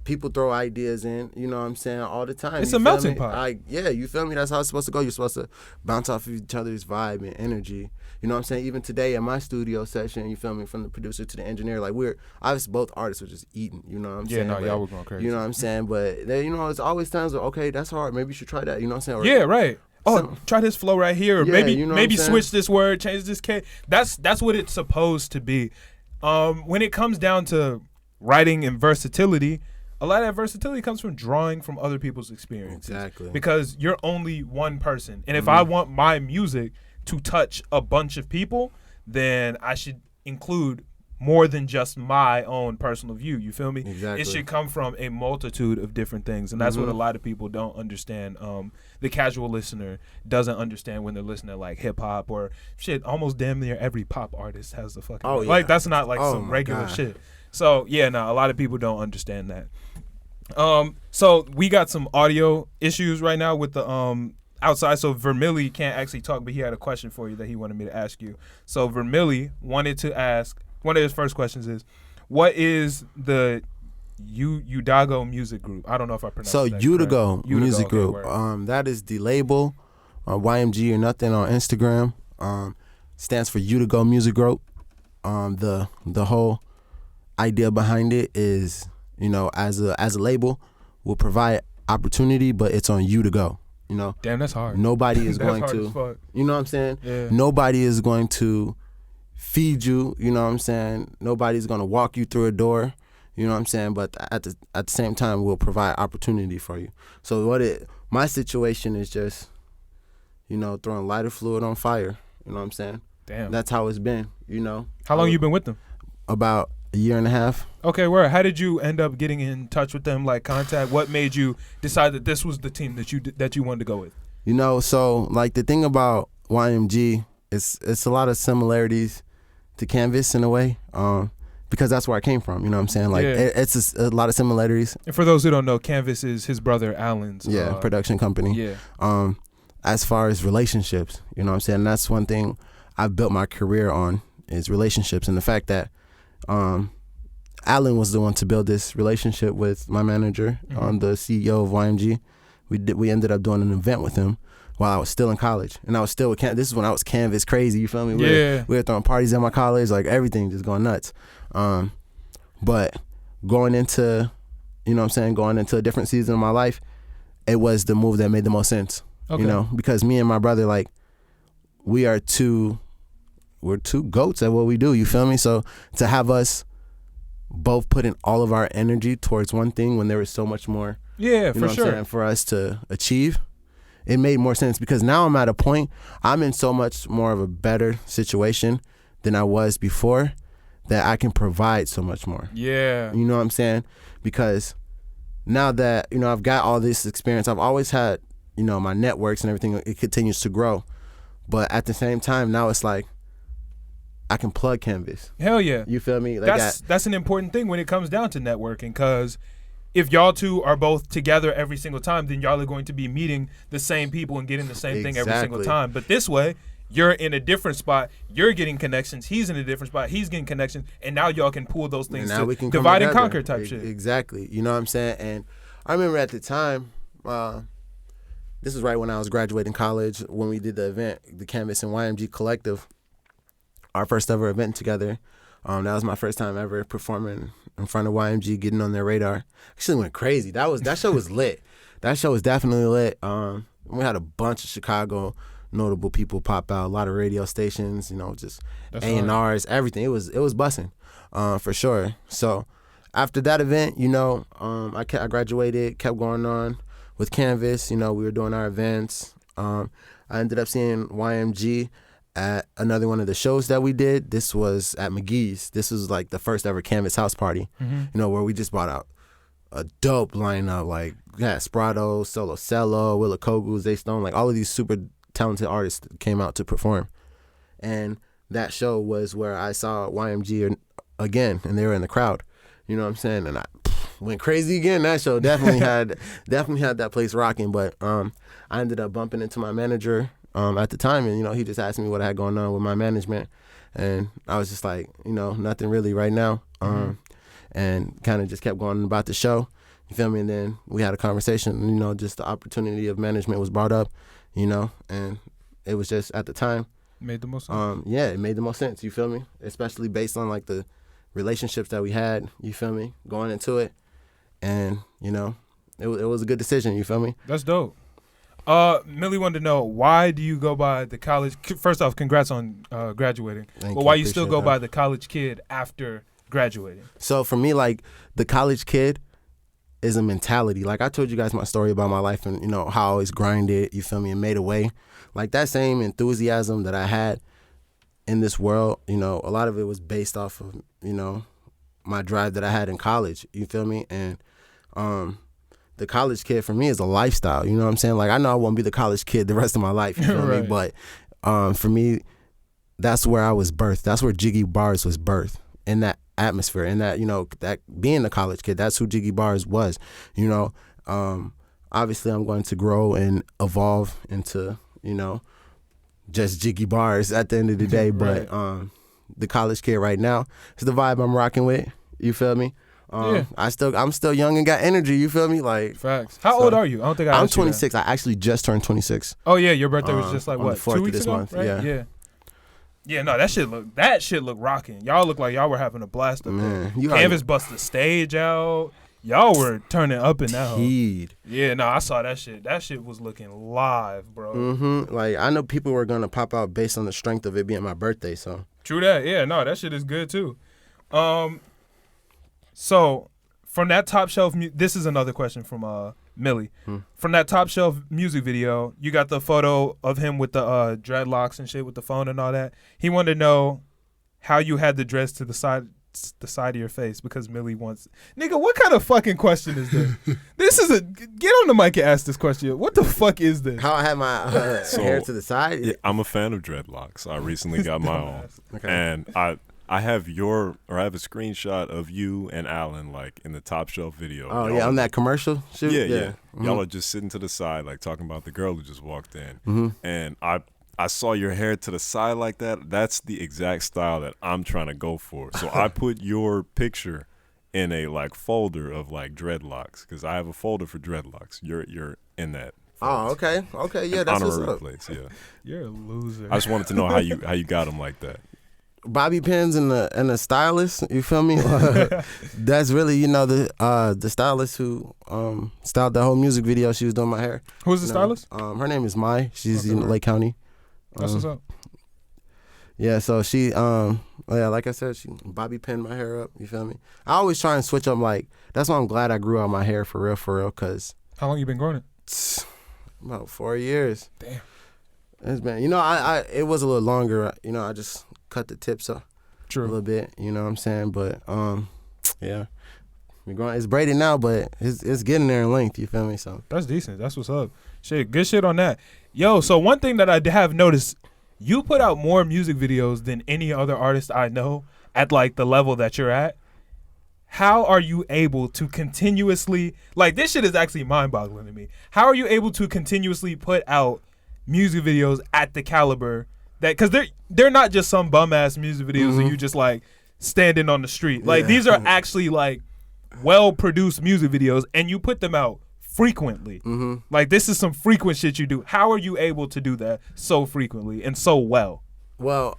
people throw ideas in, you know what I'm saying, all the time. It's You a feel melting me? pot. Yeah, you feel me? That's how it's supposed to go. You're supposed to bounce off of each other's vibe and energy. You know what I'm saying? Even today in my studio session, you feel me, from the producer to the engineer, like, we're obviously both artists were just eating, you know what I'm saying? Yeah, no, But, y'all were going crazy. you know what I'm saying? But there, you know, it's always times where, okay, that's hard. Maybe you should try that. You know what I'm saying? Or, Yeah, right. Oh, So- try this flow right here, or Yeah, maybe you know what I'm saying? switch this word, change this K. That's what it's supposed to be. When it comes down to writing and versatility, a lot of that versatility comes from drawing from other people's experiences. Exactly. Because you're only one person, and if I want my music to touch a bunch of people, then I should include more than just my own personal view. You feel me? Exactly. It should come from a multitude of different things, and that's what a lot of people don't understand. The casual listener doesn't understand when they're listening to like hip hop or shit. Almost damn near every pop artist has the fucking like, that's not like some my regular God. shit. So yeah, no, a lot of people don't understand that. So we got some audio issues right now with the outside. So Vermilly can't actually talk, but he had a question for you that he wanted me to ask you. So Vermilly wanted to ask, one of his first questions is, what is the Udago music group? I don't know if I pronounced So that Udago correct. music okay, group. word. That is the label. YMG or nothing on Instagram. Stands for Udago Music Group. The whole idea behind it is, you know, as a label, we'll provide opportunity, but it's on you to go. You know, Damn, that's hard. nobody is That's going hard to. as fuck. You know what I'm saying? Yeah. Nobody is going to feed you. You know what I'm saying? Nobody's going to walk you through a door. You know what I'm saying? But at the same time, we'll provide opportunity for you. So my situation is just, you know, throwing lighter fluid on fire. You know what I'm saying? Damn. That's how it's been. You know. How long you been with them? About a year and a half. Okay, where? How did you end up getting in touch with them? Like contact? What made you decide that this was the team that you wanted to go with? You know, so like the thing about YMG, it's a lot of similarities to Canvas in a way, because that's where I came from. You know what I'm saying? Like Yeah. it's a lot of similarities. And for those who don't know, Canvas is his brother Alan's. Production company. Yeah. As far as relationships, you know what I'm saying? That's one thing I've built my career on is relationships, and the fact that Alan was the one to build this relationship with my manager, the CEO of YMG. We ended up doing an event with him while I was still in college, and I was still with this is when I was Canvas crazy. You feel me? We were throwing parties at my college, like everything just going nuts. But going into, you know what I'm saying, going into a different season of my life, it was the move that made the most sense. Okay. You know, because me and my brother, like, we're two goats at what we do. You feel me? So to have us both put in all of our energy towards one thing when there was so much more, Yeah, you know for sure. what I'm saying, for us to achieve, it made more sense because now I'm at a point, I'm in so much more of a better situation than I was before that I can provide so much more. Yeah. You know what I'm saying? Because now that, you know, I've got all this experience, I've always had, you know, my networks and everything, it continues to grow. But at the same time, now it's like, I can plug Canvas. Hell yeah. You feel me? Like that's an important thing when it comes down to networking, because if y'all two are both together every single time, then y'all are going to be meeting the same people and getting the same thing every single time. But this way, you're in a different spot. You're getting connections. He's in a different spot. He's getting connections. And now y'all can pull those things now to we can divide and conquer type shit. Exactly. You know what I'm saying? And I remember at the time, this was right when I was graduating college, when we did the event, the Canvas and YMG Collective, our first ever event together. That was my first time ever performing in front of YMG, getting on their radar. Actually went crazy. That show was lit. That show was definitely lit. We had a bunch of Chicago notable people pop out, a lot of radio stations, just A&Rs, everything. It was busting, for sure. So after that event, I graduated, kept going on with Canvas. We were doing our events. I ended up seeing YMG at another one of the shows that we did. This was at McGee's. This was like the first ever Canvas house party, where we just brought out a dope lineup. Like, we had Sprado, Solo Cello, Willa Kogu, Zay Stone, like all of these super talented artists came out to perform. And that show was where I saw YMG again, and they were in the crowd. You know what I'm saying? And I went crazy again. That show definitely had that place rocking. But I ended up bumping into my manager at the time, and he just asked me what I had going on with my management, and I was just like, nothing really right now, and kind of just kept going about the show. You feel me? And then we had a conversation. Just the opportunity of management was brought up. And it was just at the time. Made the most sense. Yeah, it made the most sense, you feel me? Especially based on like the relationships that we had, you feel me, going into it. And, it was a good decision, you feel me? That's dope. Millie wanted to know, why do you go by the college, first off, congrats on graduating, but why you still go by the college kid after graduating? So for me, like, the college kid is a mentality. Like, I told you guys my story about my life and, how I always grinded, you feel me, and made a way. Like, that same enthusiasm that I had in this world, a lot of it was based off of, my drive that I had in college, you feel me? And the college kid for me is a lifestyle, you know what I'm saying? Like, I know I won't be the college kid the rest of my life, you feel right. me? But for me, that's where I was birthed. That's where Jiggy Bars was birthed, in that atmosphere, and that that being a college kid, that's who Jiggy Bars was. Obviously I'm going to grow and evolve into just Jiggy Bars at the end of the day. Right. But the college kid right now is the vibe I'm rocking with, you feel me? Yeah. I'm still young and got energy, you feel me? Like, facts. How old are you? I don't think I'm 26. I actually just turned 26. Oh yeah, your birthday was just like on what, the 4th 2 weeks of this ago? month, Right? Yeah, no, that shit look rocking. Y'all look like y'all were having a blast up there. Canvas bust the stage out. Y'all were turning up in that hoe. Yeah, no, I saw that shit. That shit was looking live, bro. Like, I know people were gonna pop out based on the strength of it being my birthday, so. True that. Yeah, no, that shit is good too. So from that top shelf, this is another question from Millie. From that top shelf music video, you got the photo of him with the dreadlocks and shit with the phone and all that. He wanted to know how you had the dreads to the side of your face, because Millie wants. Nigga, what kind of fucking question is this? This is get on the mic and ask this question. What the fuck is this? How I had my hair to the side? Yeah, I'm a fan of dreadlocks. I recently got my own, Okay. and I have a screenshot of you and Alan like in the top shelf video. Oh, yeah, on that commercial shoot? Yeah. Y'all are just sitting to the side, like talking about the girl who just walked in. And I saw your hair to the side like that. That's the exact style that I'm trying to go for. So I put your picture in a like folder of like dreadlocks, because I have a folder for dreadlocks. You're in that. Oh, okay. Yeah, that's what's honorary up. place. Yeah. You're a loser. I just wanted to know how you got them like that. Bobby pins and the stylist, you feel me? That's really, the stylist who styled the whole music video. She was doing my hair. Who's the stylist? Her name is Mai. She's in Lake County. That's what's up. Yeah, so she, like I said, she Bobby pinned my hair up, you feel me? I always try and switch up, like, that's why I'm glad I grew out my hair for real, because. How long you been growing it? About 4 years. Damn. It's been, I it was a little longer, I just cut the tips up a little bit, you know what I'm saying? But, yeah. It's braided now, but it's getting there in length, you feel me? So that's decent. That's what's up. Shit, good shit on that. Yo, so one thing that I have noticed you put out more music videos than any other artist I know at like the level that you're at. How are you able to continuously, like, this shit is actually mind-boggling to me. How are you able to continuously put out music videos at the caliber that, because they're not just some bum-ass music videos that you just, like, standing on the street. Like, these are actually, like, well-produced music videos, and you put them out frequently. Like, this is some frequent shit you do. How are you able to do that so frequently and so well? Well,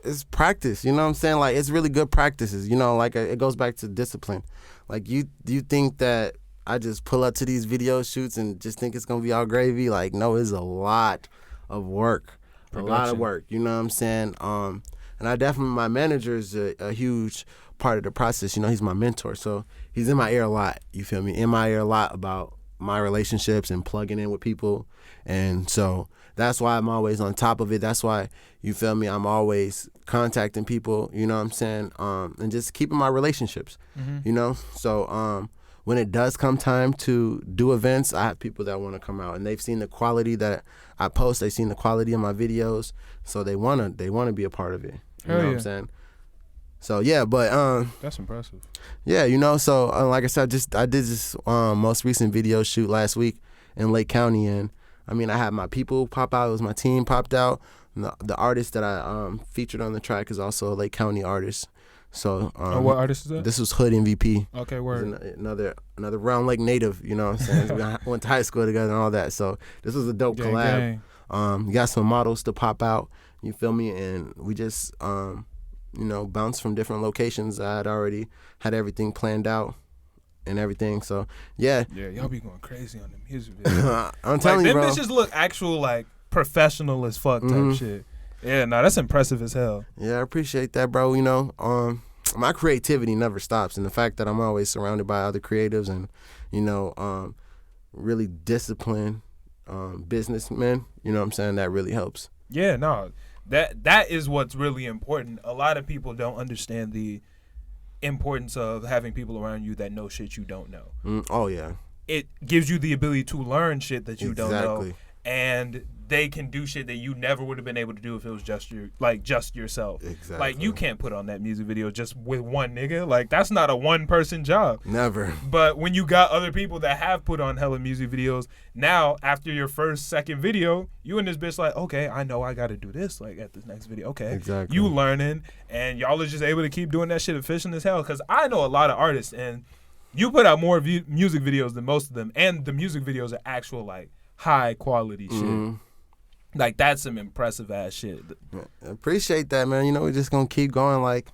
it's practice, you know what I'm saying? Like, it's really good practices, you know, like it goes back to discipline. Like, you think that I just pull up to these video shoots and just think it's gonna be all gravy? Like, no, it's a lot of work. Production. A lot of work, you know what I'm saying? And I definitely, my manager is a huge part of the process. You know, he's my mentor, so he's in my ear a lot, you feel me? In my ear a lot about my relationships and plugging in with people. And so that's why I'm always on top of it. That's why, you feel me, I'm always contacting people, you know what I'm saying, and just keeping my relationships, you know? So when it does come time to do events, I have people that want to come out, and they've seen the quality that I post. They've seen the quality of my videos, so they wanna be a part of it. You know what I'm saying? So yeah, but that's impressive. Yeah, you know, so like I said, I did this most recent video shoot last week in Lake County, and I mean, I had my people pop out. It was my team popped out. The artist that I featured on the track is also a Lake County artist. So what artist is that? This was Hood MVP. Okay, word. Another Round Lake native, you know what I'm saying? We went to high school together and all that. So this was a dope collab. You got some models to pop out, you feel me? And we just you know, bounced from different locations. I had already had everything planned out and everything. So yeah, y'all be going crazy on the music video. I'm telling you, bro. Them bitches look actual, like, professional as fuck type shit. Yeah, no, that's impressive as hell. Yeah, I appreciate that, bro. You know, my creativity never stops, and the fact that I'm always surrounded by other creatives and, you know, really disciplined businessmen, you know what I'm saying, that really helps. Yeah, no, that is what's really important. A lot of people don't understand the importance of having people around you that know shit you don't know. Oh yeah, it gives you the ability to learn shit that you don't know, and they can do shit that you never would have been able to do if it was just yourself. Exactly. Like, you can't put on that music video just with one nigga. Like, that's not a one person job. Never. But when you got other people that have put on hella music videos, now after your second video, you and this bitch like, okay, I know I got to do this like at this next video. Okay. Exactly. You learning, and y'all are just able to keep doing that shit efficient as hell. Because I know a lot of artists, and you put out more music videos than most of them, and the music videos are actual, like, high quality shit. Like, that's some impressive ass shit. I appreciate that, man. You know, we're just gonna keep going, like,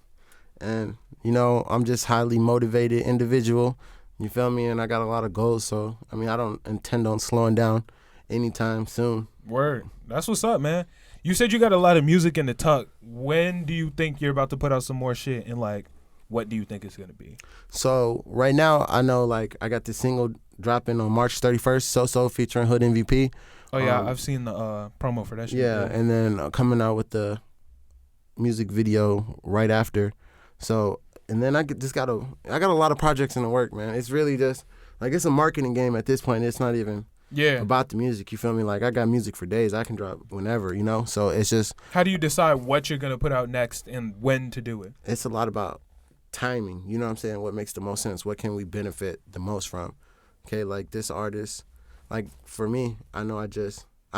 and you know, I'm just highly motivated individual. You feel me? And I got a lot of goals, so I mean, I don't intend on slowing down anytime soon. Word. That's what's up, man. You said you got a lot of music in the tuck. When do you think you're about to put out some more shit, and like, what do you think it's gonna be? So right now, I know, like, I got this single dropping on March 31st, So featuring Hood MVP. Oh yeah, I've seen the promo for that shit. Yeah, and then coming out with the music video right after. So, and then I got a lot of projects in the work, man. It's really just like, it's a marketing game at this point. It's not even about the music. You feel me? Like, I got music for days. I can drop whenever, you know. So it's just, how do you decide what you're gonna put out next and when to do it? It's a lot about timing. You know what I'm saying? What makes the most sense? What can we benefit the most from? Okay, like this artist. Like, for me, I know I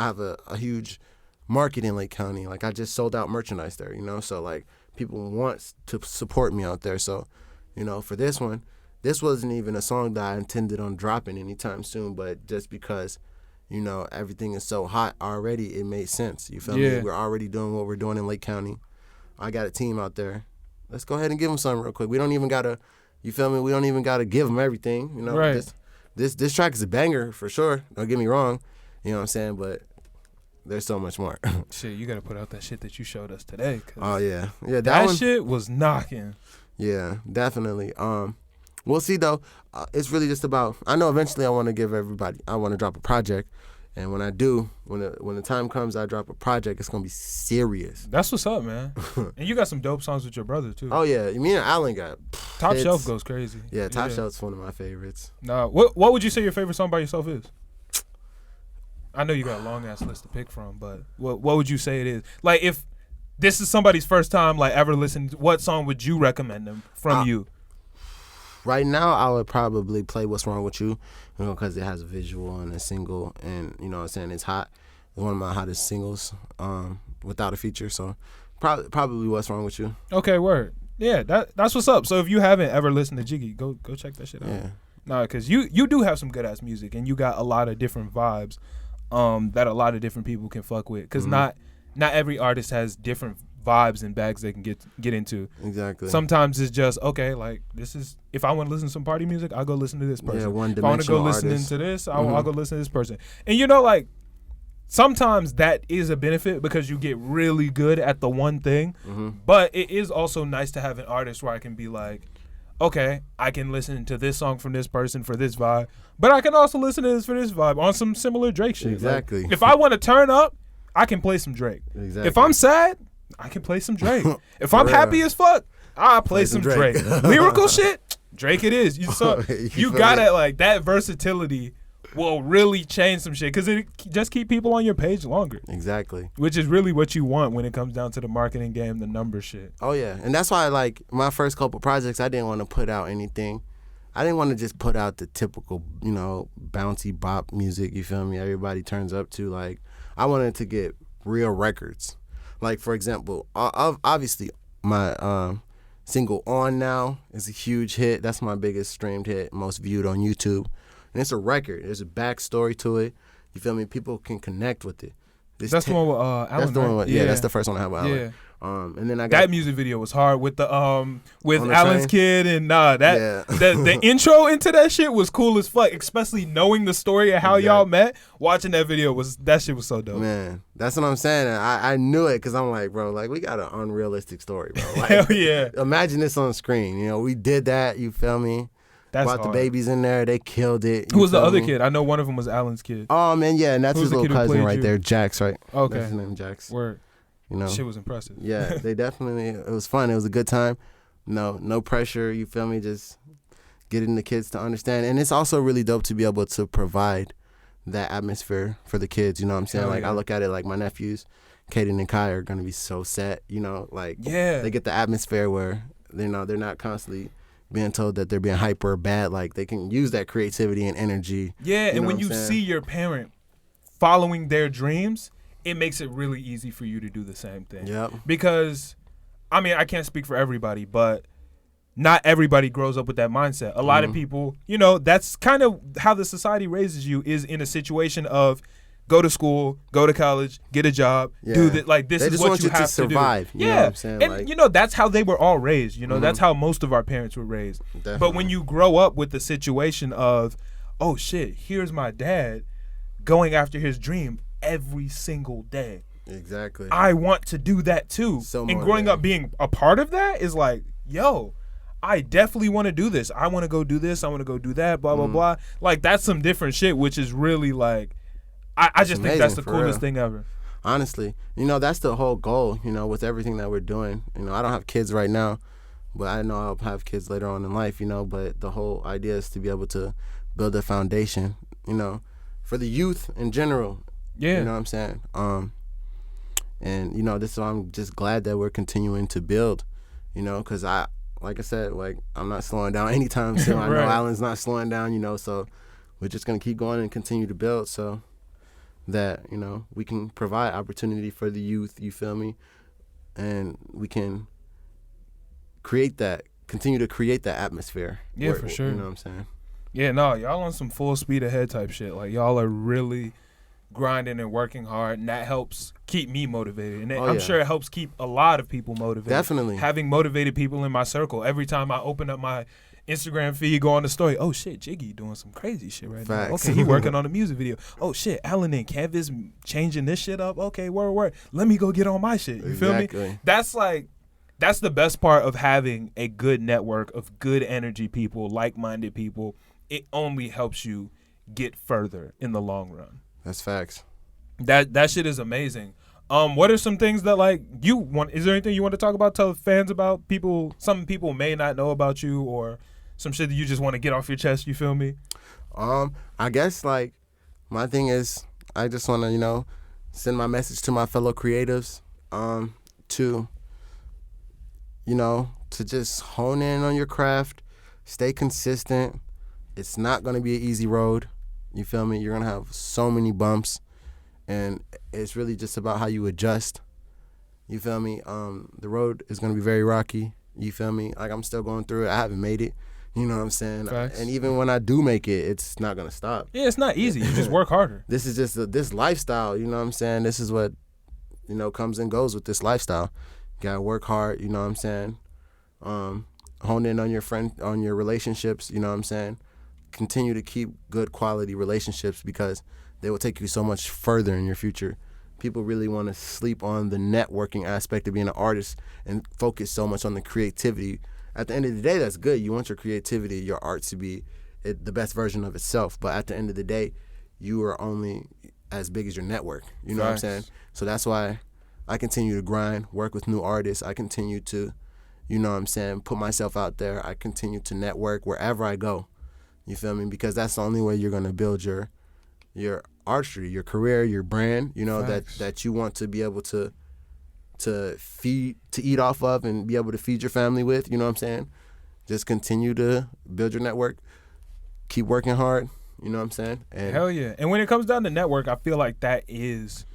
have a huge market in Lake County. Like, I just sold out merchandise there, you know? So, like, people want to support me out there. So, you know, for this one, this wasn't even a song that I intended on dropping anytime soon, but just because, you know, everything is so hot already, it made sense. You feel me? We're already doing what we're doing in Lake County. I got a team out there. Let's go ahead and give them something real quick. We don't even got to, you feel me? We don't even got to give them everything, you know? Right. This track is a banger for sure. Don't get me wrong. You know what I'm saying? But there's so much more. Shit, you got to put out that shit that you showed us today. Oh, yeah. Yeah, that shit was knocking. Yeah, definitely. We'll see, though. It's really just about, I know eventually I want to drop a project. And when I do, when the time comes, I drop a project, it's going to be serious. That's what's up, man. And you got some dope songs with your brother, too. Oh, yeah. Me and Alan got Top hits. Shelf goes crazy. Yeah, Top Shelf's one of my favorites. Nah, what would you say your favorite song by yourself is? I know you got a long ass list to pick from, but what would you say it is? Like, if this is somebody's first time like ever listening, what song would you recommend them from you? Right now, I would probably play "What's Wrong with You," because it has a visual and a single, and you know what I'm saying, it's hot. It's one of my hottest singles, without a feature. So probably "What's Wrong with You." Okay, word. Yeah, that's what's up. So if you haven't ever listened to Jiggy, go check that shit out. Yeah. No, because you do have some good ass music, and you got a lot of different vibes, that a lot of different people can fuck with. Because not every artist has different vibes and bags they can get into. Exactly. Sometimes it's just okay. Like, this is, if I want to listen to some party music, I'll go listen to this person. Yeah, if I want to go listen artist. to this, I'll go listen to this person. And you know, like, sometimes that is a benefit because you get really good at the one thing. But it is also nice to have an artist where I can be like, okay, I can listen to this song from this person for this vibe, but I can also listen to this for this vibe on some similar Drake shit. Exactly. Like, if I want to turn up, I can play some Drake. Exactly. If I'm sad, I can play some Drake. If I'm happy as fuck, I'll play some Drake. Lyrical shit, Drake it is. You got it. Like, that versatility will really change some shit because it just keep people on your page longer. Exactly. Which is really what you want when it comes down to the marketing game, the number shit. Oh, yeah. And that's why, like, my first couple projects, I didn't want to put out anything. I didn't want to just put out the typical, you know, bouncy bop music, you feel me, everybody turns up to. Like, I wanted to get real records. Like, for example, obviously, my single On Now is a huge hit. That's my biggest streamed hit, most viewed on YouTube. And it's a record. There's a backstory to it. You feel me? People can connect with it. That's the one with Alan. That's the one with, yeah, that's the first one I have with Alan. Yeah. And then I got that music video was hard with the with On the Alan's train? kid and the intro into that shit was cool as fuck, especially knowing the story of how y'all met. Watching that video that shit was so dope. Man, that's what I'm saying. I knew it because I'm like, bro, like, we got an unrealistic story, bro. Like, Hell yeah. Imagine this on screen. You know, we did that. You feel me? That's Brought hard. the babies in there. They killed it. Who was the feel other me? kid? I know one of them was Alan's kid. Oh man, yeah, and that's Who's his the little kid who cousin played right you? there, Jax, right? Okay. That's his name, Jax. Word. You know, Shit was impressive. yeah, they definitely. It was fun. It was a good time. No pressure. You feel me? Just getting the kids to understand, and it's also really dope to be able to provide that atmosphere for the kids. You know what I'm saying? Hell Like, yeah. I look at it like my nephews, Kaden and Kai, are gonna be so set. You know, like, Yeah. they get the atmosphere where they're not constantly being told that they're being hyper or bad. Like, they can use that creativity and energy. Yeah, and know when what you I'm saying? see your parent following their dreams, it makes it really easy for you to do the same thing. Yep. Because, I mean, I can't speak for everybody, but not everybody grows up with that mindset. A lot of people, you know, that's kind of how the society raises you, is in a situation of go to school, go to college, get a job, do that. Like, this They is just what want you you to have survive, to do. you know Yeah, what I'm saying? and Like- you know, that's how they were all raised. You know, that's how most of our parents were raised. But when Definitely. you grow up with the situation of, oh shit, here's my dad going after his dream every single day. Exactly. I want to do that too. So and growing motivating. up being a part of that is like, yo, I definitely want to do this. I want to go do this. I want to go do that, blah, blah, blah. Like, that's some different shit, which is really like, I just think that's amazing, the for coolest real. thing ever. Honestly, you know, that's the whole goal, you know, with everything that we're doing. You know, I don't have kids right now, but I know I'll have kids later on in life, you know, but the whole idea is to be able to build a foundation, you know, for the youth in general. Yeah. You know what I'm saying? And, you know, this is why I'm just glad that we're continuing to build, you know, because like I said, like, I'm not slowing down anytime soon. I know Right. Alan's not slowing down, you know, so we're just going to keep going and continue to build so that, you know, we can provide opportunity for the youth, you feel me? And we can continue to create that atmosphere. Yeah, for sure. You know what I'm saying? Yeah, no, y'all on some full speed ahead type shit. Like, y'all are really grinding and working hard, and that helps keep me motivated. And I'm yeah. sure it helps keep a lot of people motivated. Definitely. Having motivated people in my circle. Every time I open up my Instagram feed, go on the story, oh shit, Jiggy doing some crazy shit right now. Facts. Okay, he working on a music video. Oh shit, Alan and Canvas changing this shit up. Okay, word. Let me go get on my shit. You feel me? Exactly. That's the best part of having a good network of good energy people, like-minded people. It only helps you get further in the long run. That's facts. That shit is amazing. What are some things that, like, you want? Is there anything you want to talk about? Tell fans about people. Some people may not know about you, or some shit that you just want to get off your chest. You feel me? I guess, like, my thing is, I just want to, send my message to my fellow creatives, to, to just hone in on your craft, stay consistent. It's not going to be an easy road. You feel me? You're going to have so many bumps, and it's really just about how you adjust. You feel me? The road is going to be very rocky. You feel me? Like, I'm still going through it. I haven't made it. You know what I'm saying? Facts. And even when I do make it, it's not going to stop. Yeah, it's not easy. You just work harder. This is just this lifestyle. You know what I'm saying? This is what, comes and goes with this lifestyle. You got to work hard. You know what I'm saying? Hone in on your relationships. You know what I'm saying? Continue to keep good quality relationships because they will take you so much further in your future. People really want to sleep on the networking aspect of being an artist and focus so much on the creativity. At the end of the day, that's good. You want your creativity, your art to be the best version of itself. But at the end of the day, you are only as big as your network. You know what I'm saying? So that's why I continue to grind, work with new artists. I continue to, put myself out there. I continue to network wherever I go. You feel me? Because that's the only way you're going to build your artistry, your career, your brand, that you want to be able to eat off of and be able to feed your family with, you know what I'm saying? Just continue to build your network, keep working hard, you know what I'm saying? And hell yeah. And when it comes down to network, I feel like that is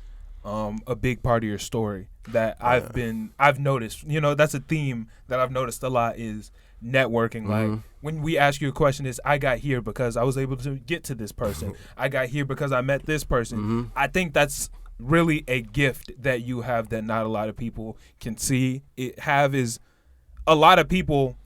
a big part of your story that I've noticed. That's a theme that I've noticed a lot is networking. Like when we ask you a question, is I got here because I was able to get to this person. I got here because I met this person. I think that's really a gift that you have that not a lot of people can see. Is a lot of people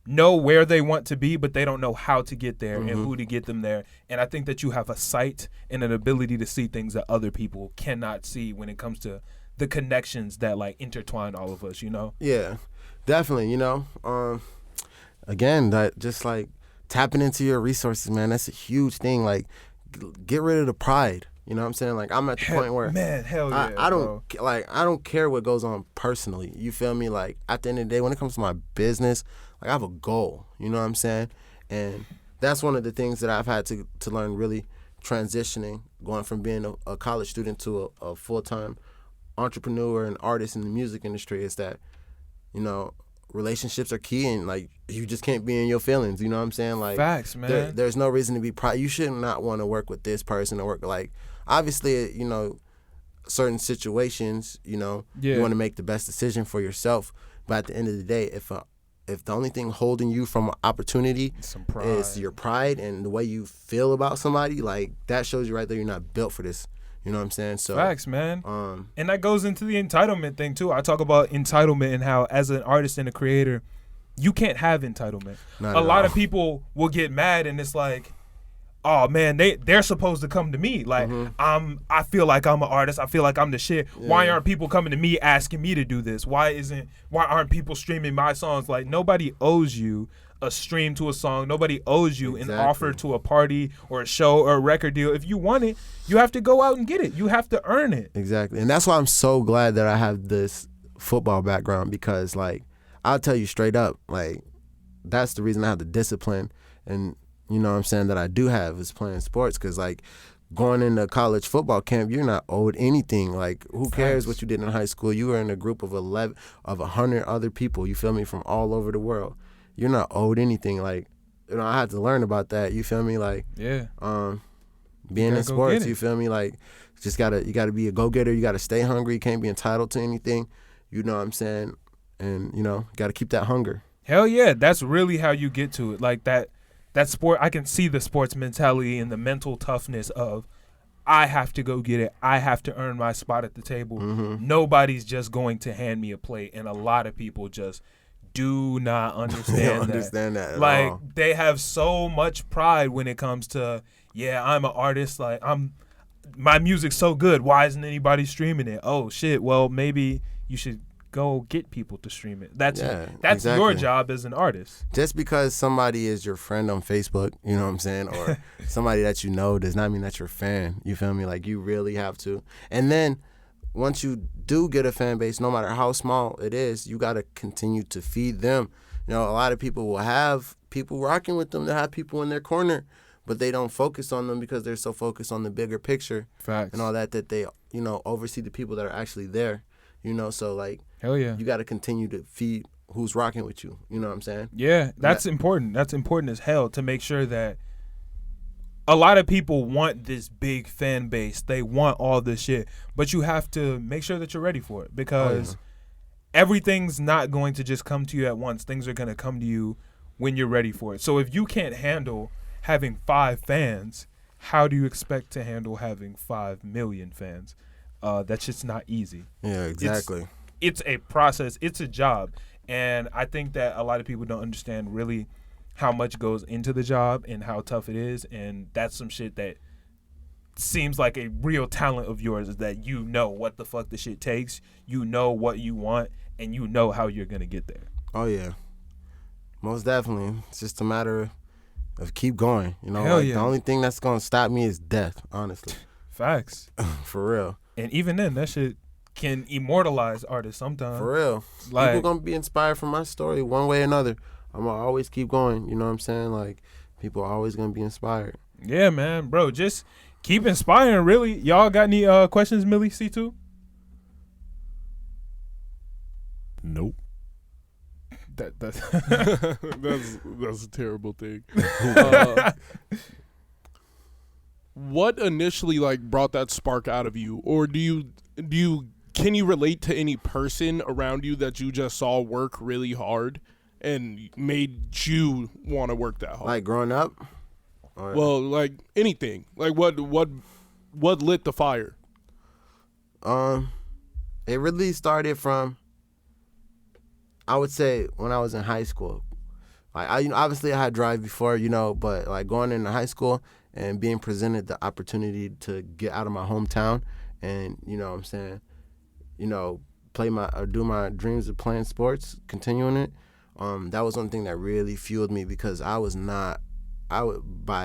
know where they want to be, but they don't know how to get there and who to get them there. And I think that you have a sight and an ability to see things that other people cannot see when it comes to the connections that like intertwine all of us, Yeah, definitely, again, that just like tapping into your resources, man, that's a huge thing. Like, get rid of the pride. You know what I'm saying? Like, I'm at the point where hell yeah, I don't care what goes on personally. You feel me? Like, at the end of the day, when it comes to my business, like, I have a goal. You know what I'm saying? And that's one of the things that I've had to learn, really transitioning, going from being a college student to a full-time entrepreneur and artist in the music industry, is that, relationships are key, and like, you just can't be in your feelings. You know what I'm saying? Like, facts, man. There's no reason to be proud. You should not want to work with this person or work, like, obviously, certain situations, you want to make the best decision for yourself. But at the end of the day, if the only thing holding you from an opportunity is your pride and the way you feel about somebody, like, that shows you right there you're not built for this. You know what I'm saying? So facts, man. And that goes into the entitlement thing too. I talk about entitlement and how, as an artist and a creator, you can't have entitlement. A lot of people will get mad, and it's like, oh man, they're supposed to come to me. Like, I feel like I'm an artist. I feel like I'm the shit. Yeah. Why aren't people coming to me asking me to do this? Why aren't people streaming my songs? Like, nobody owes you a stream to a song. Nobody owes you an offer to a party or a show or a record deal. If you want it, you have to go out and get it. You have to earn it. Exactly. And that's why I'm so glad that I have this football background, because, like, I'll tell you straight up, like, that's the reason I have the discipline, and you know what I'm saying, that I do have, is playing sports. Because, like, going into college football camp, you're not owed anything. Like, who cares what you did in high school? You were in a group of 100 other people, you feel me, from all over the world. You're not owed anything. Like, I had to learn about that, you feel me? Like, being in sports, you feel me? Like, you gotta be a go-getter. You gotta stay hungry. You can't be entitled to anything. You know what I'm saying? And, gotta keep that hunger. Hell yeah. That's really how you get to it. Like, that sport, I can see the sports mentality and the mental toughness of, I have to go get it. I have to earn my spot at the table. Nobody's just going to hand me a plate. And a lot of people just do not understand that at like all. They have so much pride when it comes to, I'm an artist, like, my music's so good, why isn't anybody streaming it? Oh shit, well, maybe you should go get people to stream it. That's exactly your job as an artist. Just because somebody is your friend on Facebook, you know what I'm saying, or somebody that you know, does not mean that you're a fan. You feel me? Like, you really have to. And then once you do get a fan base, no matter how small it is, you got to continue to feed them. A lot of people will have people rocking with them. They'll have people in their corner, but they don't focus on them because they're so focused on the bigger picture. Facts. And all that they, oversee the people that are actually there, so like, hell yeah, you got to continue to feed who's rocking with you. You know what I'm saying? Yeah, that's important. That's important as hell to make sure that a lot of people want this big fan base. They want all this shit, but you have to make sure that you're ready for it because everything's not going to just come to you at once. Things are going to come to you when you're ready for it. So if you can't handle having 5 fans, how do you expect to handle having 5 million fans? That's just not easy. Yeah, exactly. It's a process. It's a job. And I think that a lot of people don't understand really how much goes into the job and how tough it is. And that's some shit that seems like a real talent of yours, is that you know what the fuck the shit takes, you know what you want, and you know how you're going to get there. Oh, yeah. Most definitely. It's just a matter of keep going. Hell yeah. The only thing that's going to stop me is death, honestly. Facts. For real. And even then, that shit can immortalize artists sometimes. For real. Like, people going to be inspired from my story one way or another. I'm going to always keep going. You know what I'm saying? Like, people are always going to be inspired. Yeah, man. Bro, just keep inspiring, really. Y'all got any questions, Millie, C2? Nope. That's a terrible thing. What initially brought that spark out of you, or can you relate to any person around you that you just saw work really hard and made you want to work that hard? Like growing up? Well, like anything. Like what lit the fire? It really started from, I would say, when I was in high school. Like obviously I had drive before, but like going into high school and being presented the opportunity to get out of my hometown and, what I'm saying, do my dreams of playing sports, continuing it. That was one thing that really fueled me because by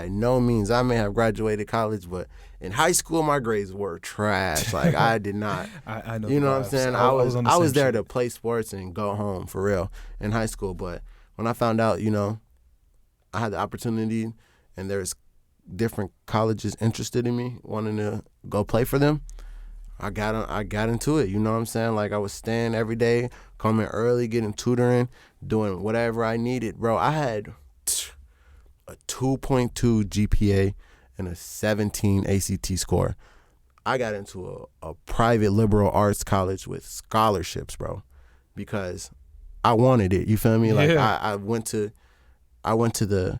no means, I may have graduated college, but in high school, my grades were trash. Like I did not, I know. You know what I'm saying? I was there to play sports and go home for real in high school. But when I found out, I had the opportunity and there's different colleges interested in me, wanting to go play for them, I got into it. You know what I'm saying? Like I was staying every day, coming early, getting tutoring, doing whatever I needed. Bro, I had a 2.2 GPA and a 17 ACT score. I got into a private liberal arts college with scholarships, bro, because I wanted it. You feel me? Like I went to the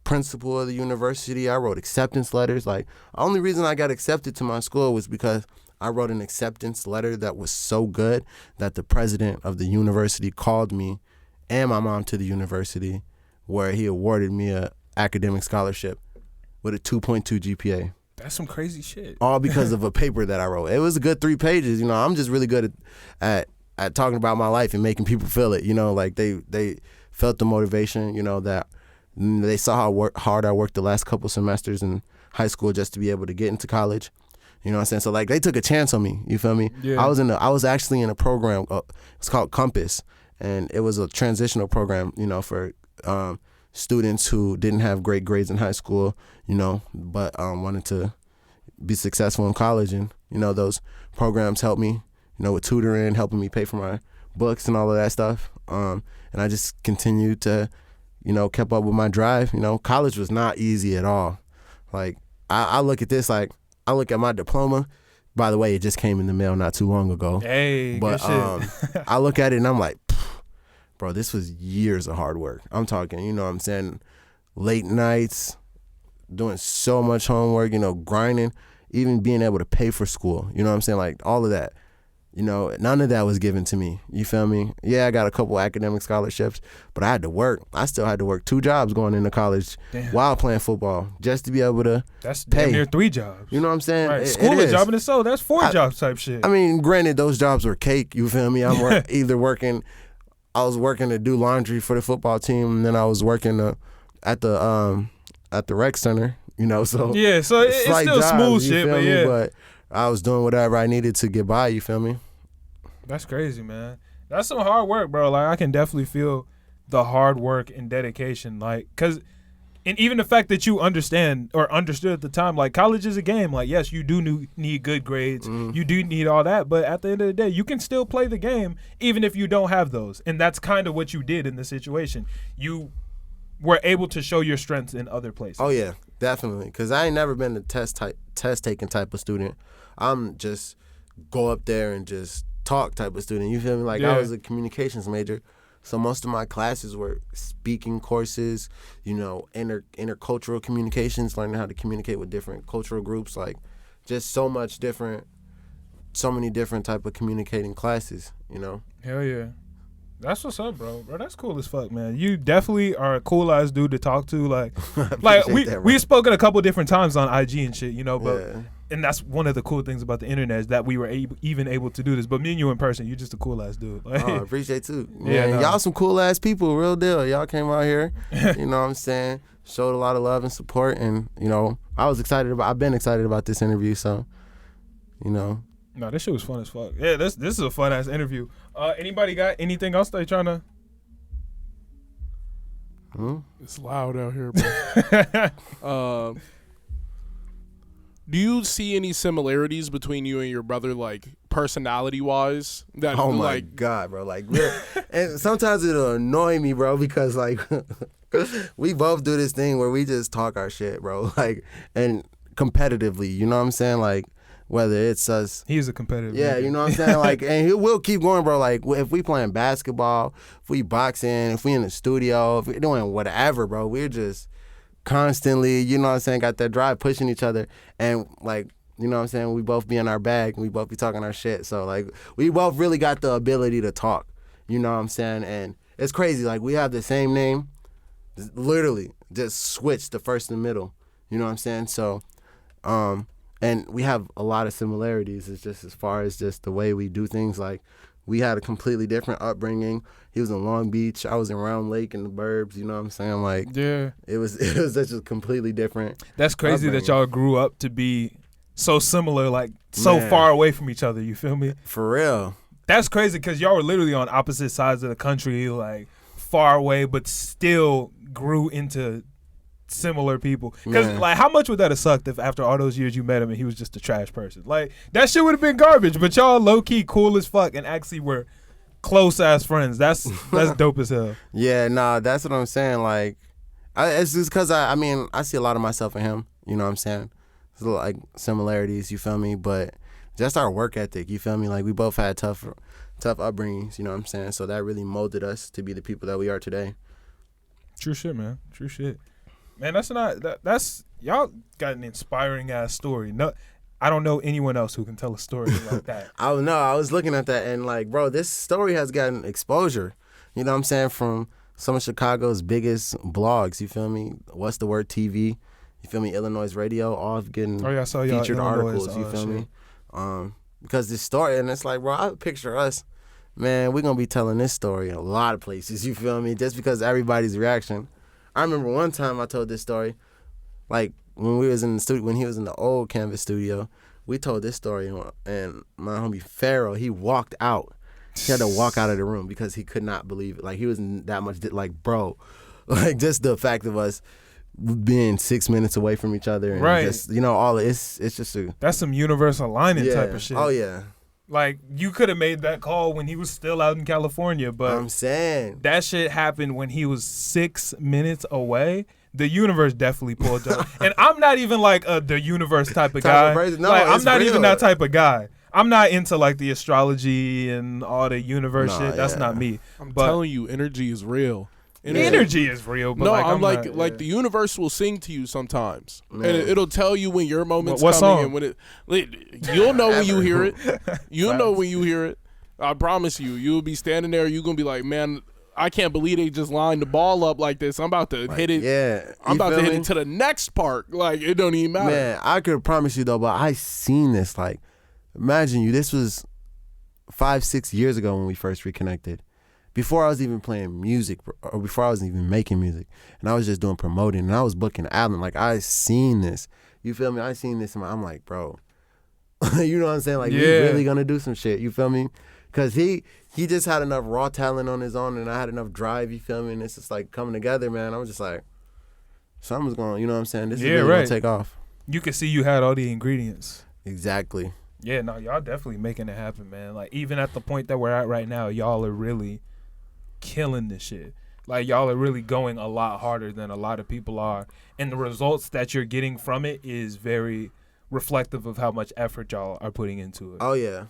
principal of the university. I wrote acceptance letters. Like the only reason I got accepted to my school was because I wrote an acceptance letter that was so good that the president of the university called me and my mom to the university, where he awarded me a academic scholarship with a 2.2 GPA. That's some crazy shit. All because of a paper that I wrote. It was a good 3 pages. I'm just really good at talking about my life and making people feel it. Like they felt the motivation. That they saw how hard I worked the last couple semesters in high school just to be able to get into college. You know what I'm saying? So like they took a chance on me. You feel me? Yeah. I was actually in a program. It's called Compass, and it was a transitional program. For students who didn't have great grades in high school. But wanted to be successful in college, and those programs helped me. With tutoring, helping me pay for my books and all of that stuff. And I just continued to, kept up with my drive. College was not easy at all. Like I look at this like. I look at my diploma. By the way, it just came in the mail not too long ago. Hey, but good shit. I look at it and I'm like, bro, this was years of hard work. I'm talking, what I'm saying, late nights, doing so much homework, grinding, even being able to pay for school. You know what I'm saying? Like all of that. None of that was given to me. You feel me? Yeah, I got a couple academic scholarships, but I had to work. I still had to work 2 jobs going into college while playing football just to be able to That's pay. Damn near 3 jobs. You know what I'm saying? Right. School a job in itself. That's 4 jobs type shit. I mean, granted, those jobs were cake. You feel me? I was working to do laundry for the football team, and then I was working at the rec center. So yeah, so it's still jobs, smooth shit, but yeah. But I was doing whatever I needed to get by, you feel me? That's crazy, man. That's some hard work, bro. Like, I can definitely feel the hard work and dedication. Like, because And even the fact that you understand or understood at the time, like college is a game. Like, yes, you do need good grades. You do need all that. But at the end of the day, you can still play the game even if you don't have those. And that's kind of what you did in this situation. You were able to show your strengths in other places. Oh, yeah, definitely. Because I ain't never been a test-taking type of student. I'm just go up there and just talk type of student. You feel me? Like, I was a communications major. So most of my classes were speaking courses, intercultural communications, learning how to communicate with different cultural groups, like just so many different type of communicating classes, Hell yeah. That's what's up, bro. That's cool as fuck, man. You definitely are a cool ass dude to talk to. Like we've spoken a couple different times on IG and shit, but and that's one of the cool things about the internet is that we were even able to do this. But me and you in person, you're just a cool ass dude. Like, I appreciate too. Yeah, Man, y'all some cool ass people, real deal. Y'all came out here, you know what I'm saying? Showed a lot of love and support, and I've been excited about this interview, so No, this shit was fun as fuck. Yeah, this is a fun ass interview. Anybody got anything else they trying to? It's loud out here, bro. Do you see any similarities between you and your brother, like personality wise? That oh my god, bro! Like, and sometimes it'll annoy me, bro, because like we both do this thing where we just talk our shit, bro, like and competitively. You know what I'm saying? Like, whether it's us, he's a competitive. Yeah, you know what I'm saying? Like, and we'll keep going, bro. Like, if we playing basketball, if we boxing, if we in the studio, if we doing whatever, bro, we're just constantly, you know what I'm saying, got that drive pushing each other. And like, you know what I'm saying, we both be in our bag, we both be talking our shit. So like, we both really got the ability to talk, you know what I'm saying? And it's crazy, like we have the same name, literally just switched the first and middle, you know what I'm saying? So, and we have a lot of similarities. It's just as far as just the way we do things. Like, we had a completely different upbringing. He was in Long Beach. I was in Round Lake in the burbs. You know what I'm saying? Like, yeah, it was just completely different. That's crazy that y'all grew up to be so similar, like so far away from each other. You feel me? For real. That's crazy because y'all were literally on opposite sides of the country, like far away, but still grew into similar people. Because like, how much would that have sucked if after all those years you met him and he was just a trash person? Like, that shit would have been garbage. But y'all low key cool as fuck and actually were close ass friends. That's dope as hell. Yeah, nah, that's what I'm saying. Like, it's just because I see a lot of myself in him. You know what I'm saying? There's like similarities. You feel me? But just our work ethic. You feel me? Like, we both had tough upbringings. You know what I'm saying? So that really molded us to be the people that we are today. True shit, man. True shit. Man, that's y'all got an inspiring ass story. No, I don't know anyone else who can tell a story like that. I don't know. I was looking at that and like, bro, this story has gotten exposure. You know what I'm saying? From some of Chicago's biggest blogs. You feel me? What's the Word TV? You feel me? Illinois Radio, all getting featured articles. You feel me? Because this story, and it's like, bro, I picture us. Man, we're gonna be telling this story in a lot of places. You feel me? Just because everybody's reaction. I remember one time I told this story, like when we was in the studio, when he was in the old Canvas studio, we told this story, and my homie Pharaoh, he walked out. He had to walk out of the room because he could not believe it. Like, he was that much, like, bro, like just the fact of us being 6 minutes away from each other, and right? Just, all it's just that's some universe aligning type of shit. Oh yeah. Like, you could have made that call when he was still out in California, but I'm saying that shit happened when he was 6 minutes away. The universe definitely pulled up. And I'm not even like the universe type of guy. No, like, I'm not real. even that type of guy. I'm not into like the astrology and all the universe shit. That's not me. I'm telling you, energy is real. Energy is real, but no, I'm like the universe will sing to you sometimes, and it'll tell you when your moment's what coming, song? and when you'll know when you hear it. You'll know when you hear it. I promise you, you'll be standing there. You're gonna be like, man, I can't believe they just lined the ball up like this. I'm about to hit it. Yeah, I'm about to hit it to the next part. Like, it don't even matter. Man, I could promise you though, but I seen this. Like, imagine you. This was 5-6 years ago when we first reconnected. Before I was even playing music, or before I was even making music, and I was just doing promoting, and I was booking an album. Like, I seen this. You feel me? I seen this, and I'm like, bro, you know what I'm saying? Like, we really gonna do some shit. You feel me? Because he just had enough raw talent on his own, and I had enough drive. You feel me? And it's just like coming together, man. I was just like, something's going. You know what I'm saying? This is Yeah, really right. gonna take off. You can see you had all the ingredients. Exactly. Yeah, no, y'all definitely making it happen, man. Like, even at the point that we're at right now, y'all are really killing this shit. Like, y'all are really going a lot harder than a lot of people are. And the results that you're getting from it is very reflective of how much effort y'all are putting into it. Oh, yeah.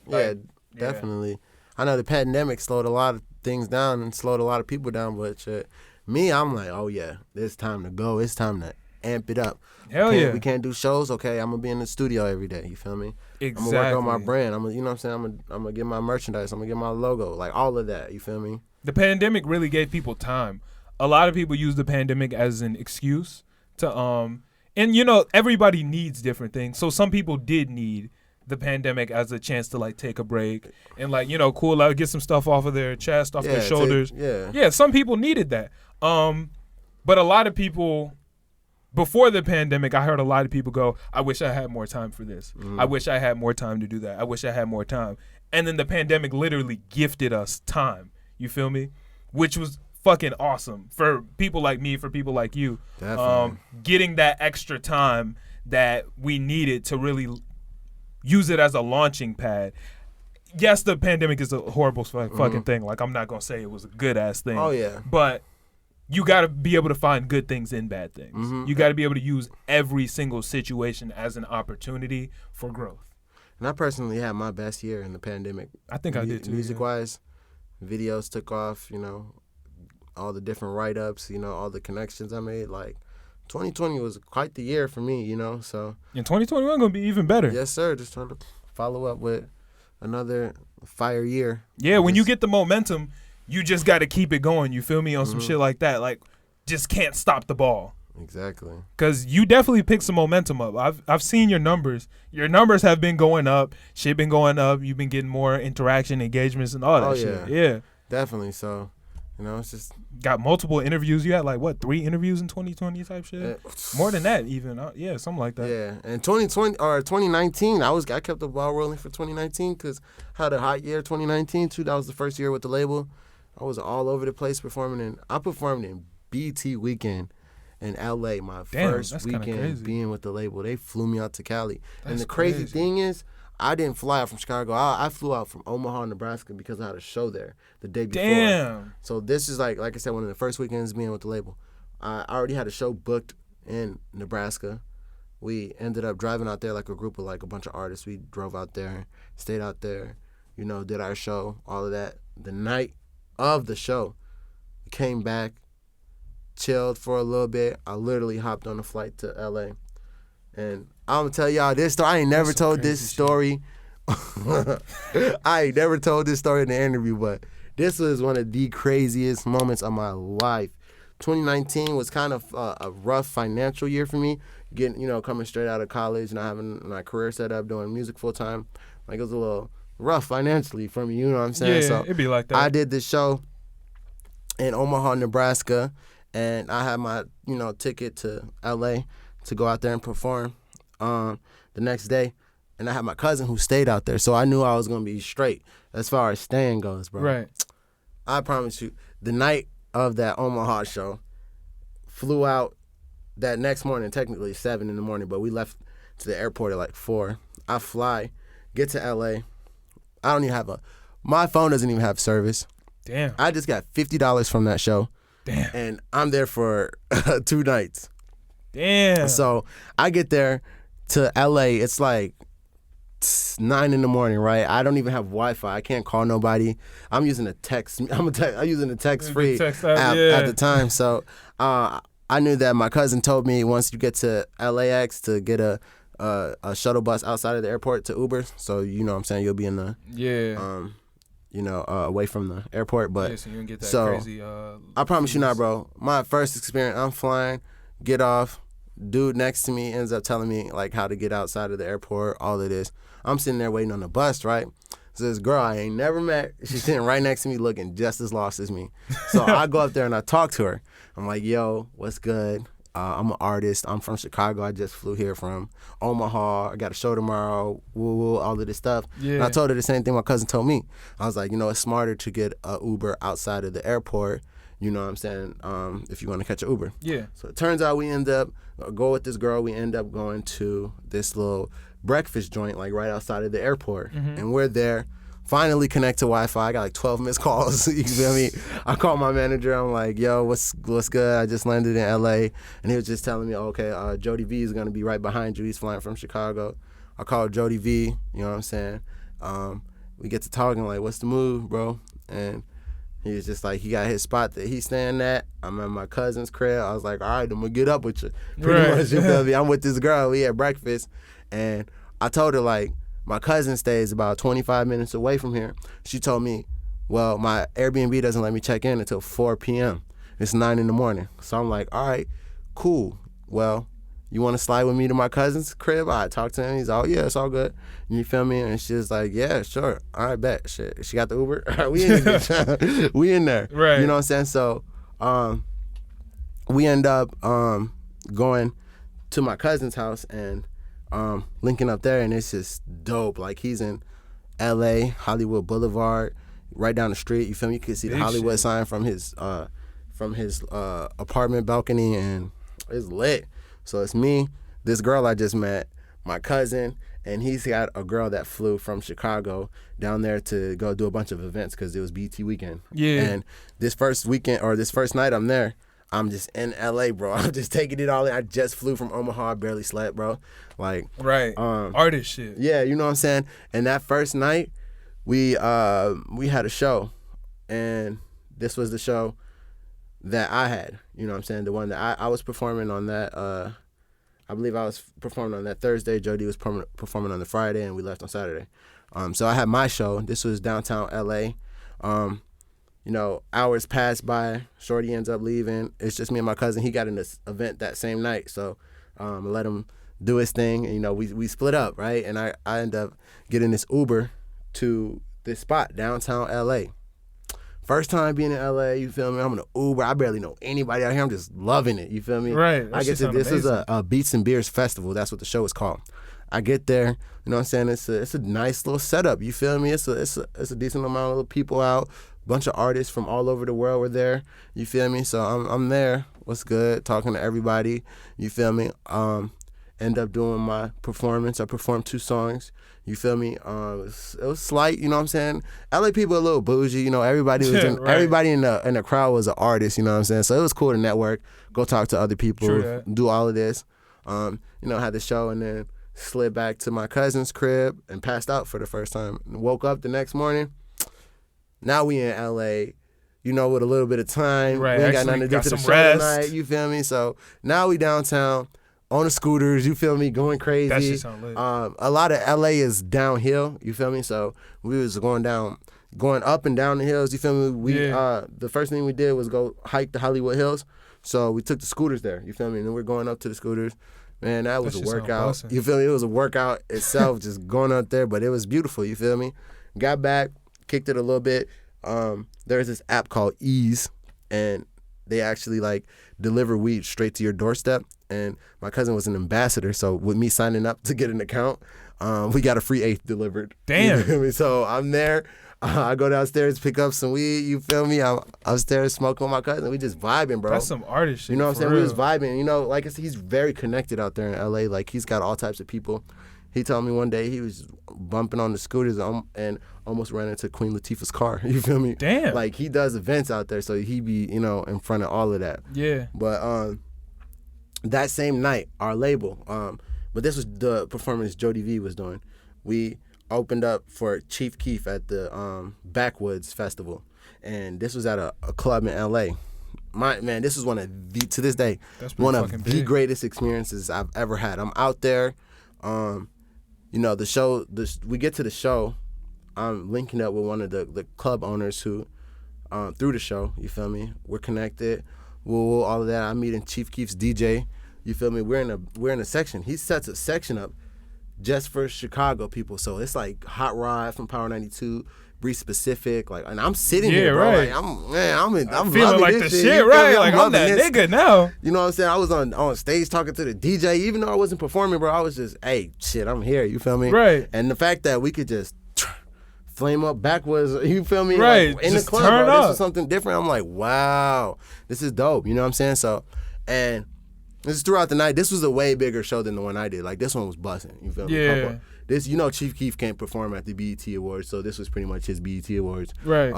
Like, Definitely. I know the pandemic slowed a lot of things down and slowed a lot of people down, but shit, me, I'm like, oh, yeah, it's time to go. It's time to amp it up. Hell yeah. We can't do shows. Okay, I'm going to be in the studio every day. You feel me? Exactly. I'm going to work on my brand. You know what I'm saying? I'm going to get my merchandise. I'm going to get my logo. Like, all of that. You feel me? The pandemic really gave people time. A lot of people use the pandemic as an excuse to and you know, everybody needs different things. So some people did need the pandemic as a chance to like take a break and like, you know, cool out, get some stuff off of their chest, off their shoulders. Yeah, some people needed that. But a lot of people before the pandemic, I heard a lot of people go, I wish I had more time for this. I wish I had more time to do that. I wish I had more time. And then the pandemic literally gifted us time. You feel me? Which was fucking awesome for people like me, for people like you. Definitely. Getting that extra time that we needed to really use it as a launching pad. Yes, the pandemic is a horrible fucking thing. Like, I'm not going to say it was a good-ass thing. Oh, yeah. But you got to be able to find good things in bad things. You got to be able to use every single situation as an opportunity for growth. And I personally had my best year in the pandemic. I think I did too. Music-wise, videos took off, you know, all the different write-ups, you know, all the connections I made. Like, 2020 was quite the year for me, you know, so. And 2021 going to be even better. Yes, sir. Just trying to follow up with another fire year. Yeah, when you get the momentum, you just got to keep it going. You feel me? On some shit like that. Like, just can't stop the ball. Exactly. Because you definitely picked some momentum up. I've seen your numbers. Your numbers have been going up. Shit been going up. You've been getting more interaction, engagements, and all that shit. Yeah. Definitely. So, you know, it's just. Got multiple interviews. You had, like, what, 3 interviews in 2020 type shit? More than that, even. Yeah, something like that. Yeah. And 2019, I kept the ball rolling for 2019 because I had a hot year 2019, too. That was the first year with the label. I was all over the place performing. I performed in BT Weekend in LA, my first weekend being with the label. They flew me out to Cali. And the crazy thing is, I didn't fly out from Chicago. I flew out from Omaha, Nebraska because I had a show there the day before. Damn. So this is like I said, one of the first weekends being with the label. I already had a show booked in Nebraska. We ended up driving out there like a group of like a bunch of artists. We drove out there, stayed out there, you know, did our show, all of that. The night of the show, we came back, chilled for a little bit. I literally hopped on a flight to LA. And I'm going to tell y'all this story. I ain't never told this story. I ain't never told this story in the interview, but this was one of the craziest moments of my life. 2019 was kind of a rough financial year for me, coming straight out of college, not having my career set up, doing music full time. Like, it was a little rough financially for me, you know what I'm saying? Yeah, so it'd be like that. I did this show in Omaha, Nebraska, and I had my, ticket to LA to go out there and perform the next day. And I had my cousin who stayed out there, so I knew I was going to be straight as far as staying goes, bro. Right. I promise you, the night of that Omaha show, flew out that next morning, technically 7 in the morning, but we left to the airport at like 4. I fly, get to LA. I don't even have my phone doesn't even have service. Damn. I just got $50 from that show. Damn. And I'm there for 2 nights. Damn. So I get there to LA, it's like 9 in the morning, right? I don't even have Wi-Fi. I can't call nobody. I'm using a text. I'm using a text-free app at the time. So I knew that my cousin told me once you get to LAX to get a shuttle bus outside of the airport to Uber. So you know what I'm saying, you'll be in the away from the airport. But so you can get that crazy. I promise you not, bro. My first experience, I'm flying, get off. Dude next to me ends up telling me like how to get outside of the airport, all of this. I'm sitting there waiting on the bus, right? So this girl I ain't never met, she's sitting right next to me looking just as lost as me. So I go up there and I talk to her. I'm like, yo, what's good? I'm an artist. I'm from Chicago. I just flew here from Omaha. I got a show tomorrow, woo, all of this stuff. Yeah. And I told her the same thing my cousin told me. I was like, it's smarter to get a Uber outside of the airport. You know what I'm saying? If you want to catch an Uber. Yeah. So it turns out we end up go with this girl. We end up going to this little breakfast joint like right outside of the airport, and we're there. Finally connect to Wi-Fi. I got like 12 missed calls. You feel me? I called my manager. I'm like, yo, what's good? I just landed in LA, and he was just telling me, okay, Jody V is gonna be right behind you. He's flying from Chicago. I called Jody V. You know what I'm saying? We get to talking like, what's the move, bro? And he was just like, he got his spot that he's staying at. I'm at my cousin's crib. I was like, all right, I'm gonna get up with you. Pretty much, you feel me? I'm with this girl. We had breakfast, and I told her like, my cousin stays about 25 minutes away from here. She told me, well, my Airbnb doesn't let me check in until 4 p.m. It's 9 in the morning. So I'm like, all right, cool. Well, you want to slide with me to my cousin's crib? I talked to him. He's all, yeah, it's all good. You feel me? And she's like, yeah, sure. All right, bet. Shit. She got the Uber. We in there. We in there. Right. You know what I'm saying? So we end up going to my cousin's house and linking up there, and it's just dope. Like, he's in LA, Hollywood Boulevard, right down the street. You feel me? You can see the Hollywood sign from his apartment balcony, and it's lit. So it's me, this girl I just met, my cousin, and he's got a girl that flew from Chicago down there to go do a bunch of events because it was BT weekend. Yeah. And this first night I'm there, I'm just in LA, bro. I'm just taking it all in. I just flew from Omaha. I barely slept, bro. Like, right. Artist shit. Yeah, you know what I'm saying? And that first night, we had a show, and this was the show that I had. You know what I'm saying? The one that I was performing on that, I believe I was performing on that Thursday. Jody was performing on the Friday, and we left on Saturday. So I had my show. This was downtown LA. You know, hours passed by. Shorty ends up leaving. It's just me and my cousin. He got in this event that same night, so I let him do his thing. And, you know, we split up, right? And I end up getting this Uber to this spot, downtown LA. First time being in LA, you feel me? I'm in an Uber. I barely know anybody out here. I'm just loving it, you feel me? Right. I get to this is a Beats and Beers festival. That's what the show is called. I get there, you know what I'm saying? It's a nice little setup, you feel me? It's a decent amount of people out. Bunch of artists from all over the world were there, you feel me? So I'm there, what's good, talking to everybody, you feel me? End up doing my performance. I performed 2 songs, you feel me? It was slight, you know what I'm saying? LA people are a little bougie, you know, everybody was right. everybody in the crowd was an artist, you know what I'm saying? So it was cool to network, go talk to other people, do all of this. You know, had the show and then slid back to my cousin's crib and passed out for the first time. Woke up the next morning. Now we in LA, you know, with a little bit of time. Right. We ain't got nothing to do to the show tonight, you feel me? So now we downtown on the scooters, you feel me, going crazy. That shit sound lit. A lot of LA is downhill, you feel me? So we was going up and down the hills, you feel me? The first thing we did was go hike the Hollywood Hills. So we took the scooters there, you feel me? And then we're going up to the scooters. Man, that was a workout. You feel me? It was a workout itself, just going up there, but it was beautiful, you feel me? Got back, kicked it a little bit. There's this app called Ease, and they actually like deliver weed straight to your doorstep. And my cousin was an ambassador, so with me signing up to get an account, we got a free eighth delivered. Damn. You feel me? So I'm there. I go downstairs, pick up some weed, you feel me? I'm upstairs smoking with my cousin. We just vibing, bro. That's some artist shit. You know what I'm saying? Real. We was vibing. You know, like I said, he's very connected out there in LA. Like, he's got all types of people. He told me one day he was bumping on the scooters and almost ran into Queen Latifah's car. You feel me? Damn. Like, he does events out there, so he be, you know, in front of all of that. Yeah. But that same night, our label, but this was the performance Jody V was doing. We opened up for Chief Keef at the Backwoods Festival, and this was at a club in LA. Man, this is one of the, to this day, one of the greatest experiences I've ever had. I'm out there, you know, we get to the show, I'm linking up with one of the club owners who, through the show, you feel me? We're connected, all of that. I'm meeting Chief Keef's DJ, you feel me? We're in a section. He sets a section up just for Chicago people. So it's like Hot Rod from Power 92, Breeze Specific, like, and I'm sitting here, bro. Right. Like, I'm feeling loving like this the shit, shit, right? Like, I'm that this. nigga now. You know what I'm saying? I was on stage talking to the DJ, even though I wasn't performing, bro. I was just, hey, shit, I'm here. You feel me? Right. And the fact that we could just flame up backwards. You feel me? Right. Like, in the Just club, turn bro, up. this was something different. I'm like, wow, this is dope. You know what I'm saying? So, and this is throughout the night. This was a way bigger show than the one I did. Like, this one was busting. You feel me? Yeah. This, Chief Keef can't perform at the BET Awards, so this was pretty much his BET Awards. Right.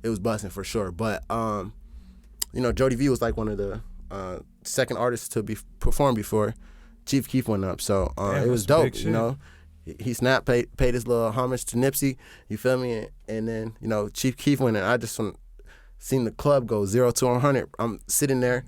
It was busting for sure. But, Jody V was like one of the second artists to be performed before Chief Keef went up. So it was dope, He snapped, paid his little homage to Nipsey, you feel me? And then, Chief Keef went in. I just seen the club go 0 to 100. I'm sitting there,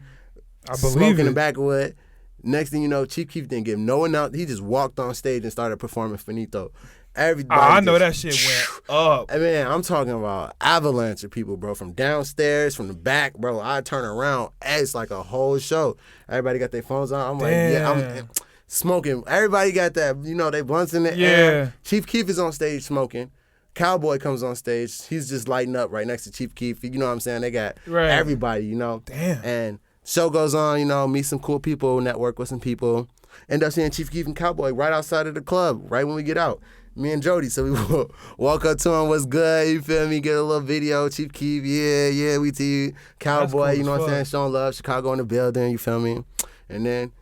smoking the backwood. Next thing you know, Chief Keef didn't give no announcement. He just walked on stage and started performing Finito. Everybody I know that shit went up. And man, I'm talking about avalanche of people, bro, from downstairs, from the back, bro. I turn around, it's like a whole show. Everybody got their phones on. I'm like, I'm smoking. Everybody got that, they blunts in the air. Chief Keef is on stage smoking. Cowboy comes on stage. He's just lighting up right next to Chief Keef. You know what I'm saying? They got everybody, Damn. And show goes on, meet some cool people, network with some people. End up seeing Chief Keef and Cowboy right outside of the club, right when we get out. Me and Jody, so we walk up to him, what's good, you feel me, get a little video, Chief Keef, yeah, we to you, Cowboy, cool, you know what I'm saying, showing love, Chicago in the building, you feel me? And then,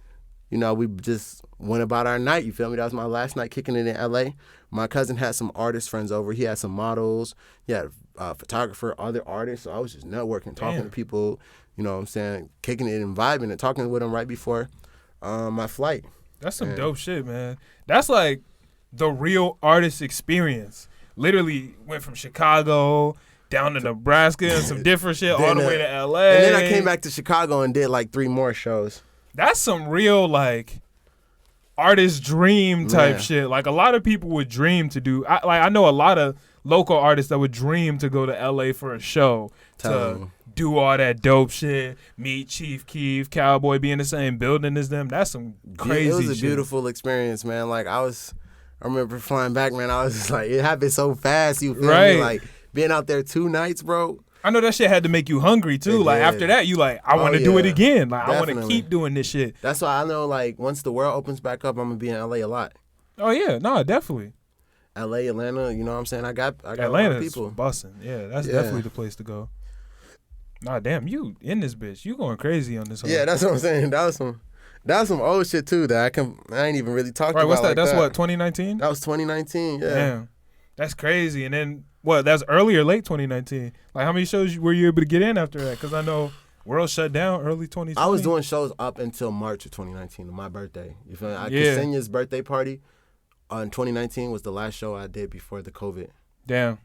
we just went about our night, you feel me? That was my last night kicking it in LA. My cousin had some artist friends over, he had some models, he had a photographer, other artists, so I was just networking, talking to people, you know what I'm saying, kicking it and vibing and talking with them right before my flight. That's some dope shit, man. That's like the real artist experience. Literally went from Chicago down to Nebraska and some different shit all the way to LA. And then I came back to Chicago and did like 3 more shows. That's some real like artist dream type shit. Like a lot of people would dream to do. I know a lot of local artists that would dream to go to LA for a show to do all that dope shit. Meet Chief Keef, Cowboy, be in the same building as them. That's some crazy shit. It was a beautiful experience, man. Like I remember flying back, man. I was just like, it happened so fast. You feel me? Like being out there 2 nights, bro. I know that shit had to make you hungry too. Like after that, you like, I want to do it again. Like Definitely. I want to keep doing this shit. That's why I know, like, once the world opens back up, I'm gonna be in LA a lot. Oh yeah, no, definitely. LA, Atlanta, you know what I'm saying? I got Atlanta's a lot of people. Bussin'. Yeah, that's definitely the place to go. Nah, damn, you in this bitch. You going crazy on this whole. Yeah, that's what I'm saying. That was some old shit too that I ain't even really talked about. What's that? Like That's that. what, 2019? That was 2019, yeah. Damn. That's crazy. And then what? That's early or late 2019. Like how many shows were you able to get in after that? Because I know world shut down early 2020. I was doing shows up until March of 2019, my birthday. You feel me? Ksenia's birthday party in 2019 was the last show I did before the COVID. Damn.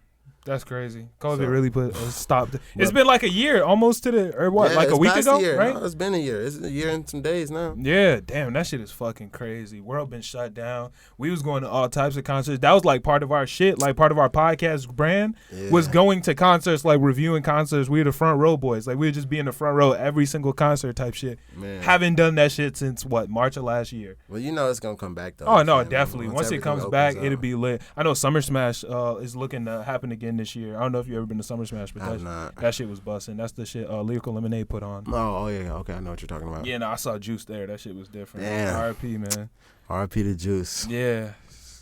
That's crazy. COVID really put a stop. It's been like a year almost to the, or what, like a week ago, right? No, it's been a year. It's a year and some days now. Yeah, damn, that shit is fucking crazy. World been shut down. We was going to all types of concerts. That was like part of our shit, like part of our podcast brand was going to concerts, like reviewing concerts. We were the front row boys. Like we would just be in the front row every single concert type shit. Man. Haven't done that shit since what, March of last year. Well, you know it's going to come back though. Oh, no, definitely. Once it comes back, it'll be lit. I know Summer Smash is looking to happen again this year. I don't know if you ever been to Summer Smash, but that shit was busting. That's the shit Lyrical Lemonade put on. Oh yeah, okay, I know what you're talking about. Yeah, no, I saw Juice there. That shit was different. Damn. R.I.P. man. R.I.P. to Juice. Yeah,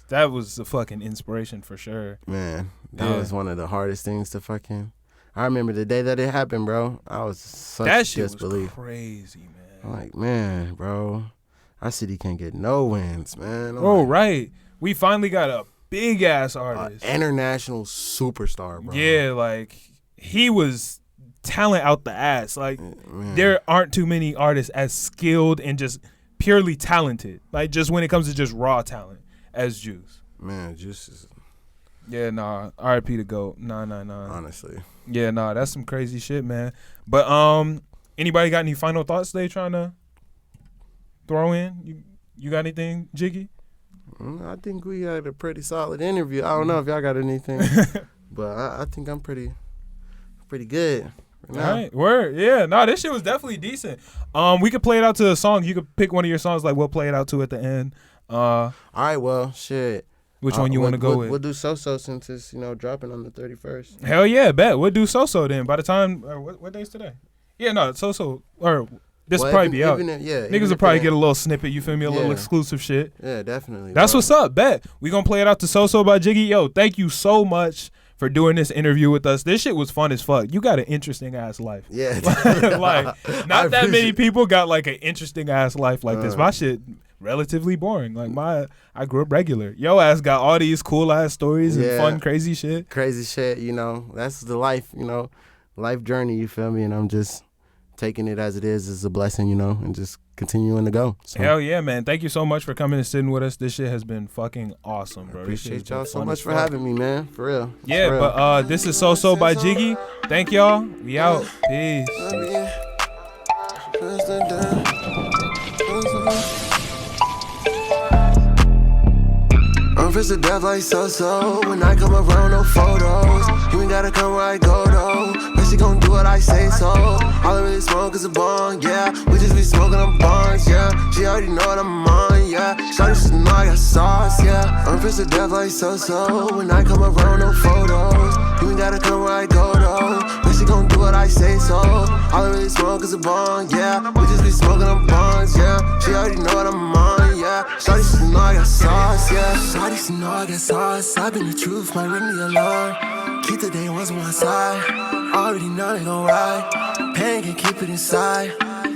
that was a fucking inspiration for sure. Man, that was one of the hardest things to fucking. I remember the day that it happened, bro. I was such that shit disbelief. Was crazy, man. I'm like, man, bro, our city can't get no wins, man. Right. We finally got a big ass artist, international superstar, bro. Yeah, like he was talent out the ass. Like there aren't too many artists as skilled and just purely talented. Like just when it comes to just raw talent as Juice. Man, Juice is. Yeah, nah. R.I.P. to GOAT. Nah. Honestly. Yeah, nah. That's some crazy shit, man. But anybody got any final thoughts they trying to throw in? You got anything, Jiggy? I think we had a pretty solid interview. I don't know if y'all got anything, but I think I'm pretty good. All right, word. Yeah, no, this shit was definitely decent. We could play it out to a song. You could pick one of your songs, like we'll play it out to at the end. All right, well, shit. Which one you want to go with? We'll do So-So since it's dropping on the 31st. Hell yeah, bet. We'll do So-So then. By the time what day's today? Yeah, no, So-So or This will probably be out. Yeah, niggas will probably get a little snippet. You feel me? A little exclusive shit. Yeah, definitely. That's what's up. Bet we gonna play it out to So by Jiggy. Yo, thank you so much for doing this interview with us. This shit was fun as fuck. You got an interesting ass life. Yeah, like not that many people got like an interesting ass life like this. My shit relatively boring. Like I grew up regular. Yo ass got all these cool ass stories and fun crazy shit. Crazy shit, you know. That's the life, you know, life journey. You feel me? And I'm just taking it as it is a blessing, you know, and just continuing to go. So. Hell yeah, man. Thank you so much for coming and sitting with us. This shit has been fucking awesome, bro. Appreciate y'all so much for having me, man. For real. Yeah, for real. But this is So by Jiggy. Thank y'all. We out. Peace. I'm first to death like so. When I come around, no photos. You ain't gotta come where I go though. But she gon' do what I say so. All I really smoke is a bong, yeah. We just be smoking on bonds, yeah. She already know what I'm on, yeah. Shawty just know I got sauce, yeah. I'm first to death like so. When I come around, no photos. You ain't gotta come where I go though. But she gon' do what I say so. All I really smoke is a bong, yeah. We just be smoking on bonds, yeah. She already know what I'm on, yeah. Shawty just know I got sauce, yeah. Shawty just know I got sauce. I've been the truth, might ring the alarm. Keep the day ones on my side. Already know they gon' ride. Pain can keep it inside.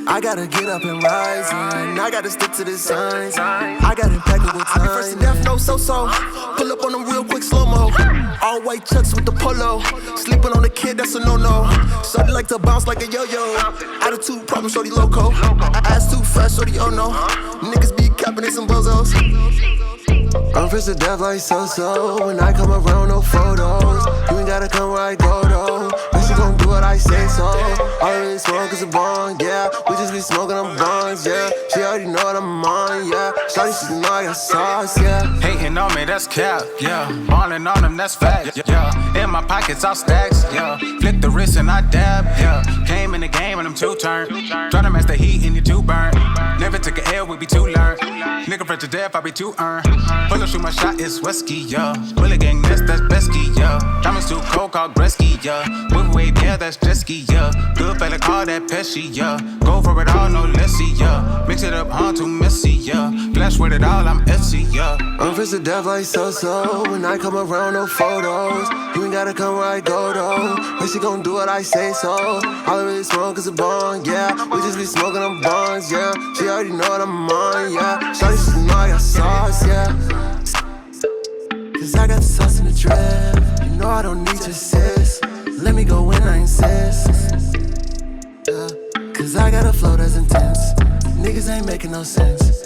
I gotta get up and rise, and I gotta stick to the signs. I got impeccable time. I be first to death, no so-so. Pull up on them real quick, slow-mo. All white chucks with the polo. Sleeping on the kid, that's a no-no. Shorty like to bounce like a yo-yo. Attitude problem, shorty loco. Ass too fast, shorty oh no. Niggas be capping, they some bozos. I'm first to death like so. When I come around, no photos. You ain't gotta come where I go though. But she gon' do what I say so. All I really smoke is a bong, yeah. We just be smoking on bonds, yeah. She already know what I'm on, yeah. Shawty, she know I got sauce, yeah. Hating on me, that's cap, yeah. Balling on them, that's fact, yeah. In my pockets, all stacks, yeah. Flip the wrist and I dab, yeah. Came in the game and I'm two-turn. Try to match the heat and you too burn. Never took an L, we be too learned. Nigga fresh to death, I be too earned. Pull up, shoot my shot, it's Wesky, yeah. Bullet gang, that's Besky, yeah. Diamonds too cold, called Gretzky, yeah. Whip wave, yeah, that's Jesky, yeah. Good fella, call that Pesci, yeah. Go for it all, no lessy, yeah. Mix it up, too messy, yeah. Flash with it all, I'm Etsy, yeah. I'm first to death like so. When I come around, no photos. You ain't gotta come where I go though. But she gon' do what I say so. All I really smoke is a bong, yeah. We just be smoking on bonds, yeah. She already know what I'm on, yeah. Shawty, she know I got sauce, yeah. Cause I got the sauce in the drip. You know I don't need your sis. Let me go when I insist. Yeah. Cause I got a flow that's intense. Niggas ain't making no sense.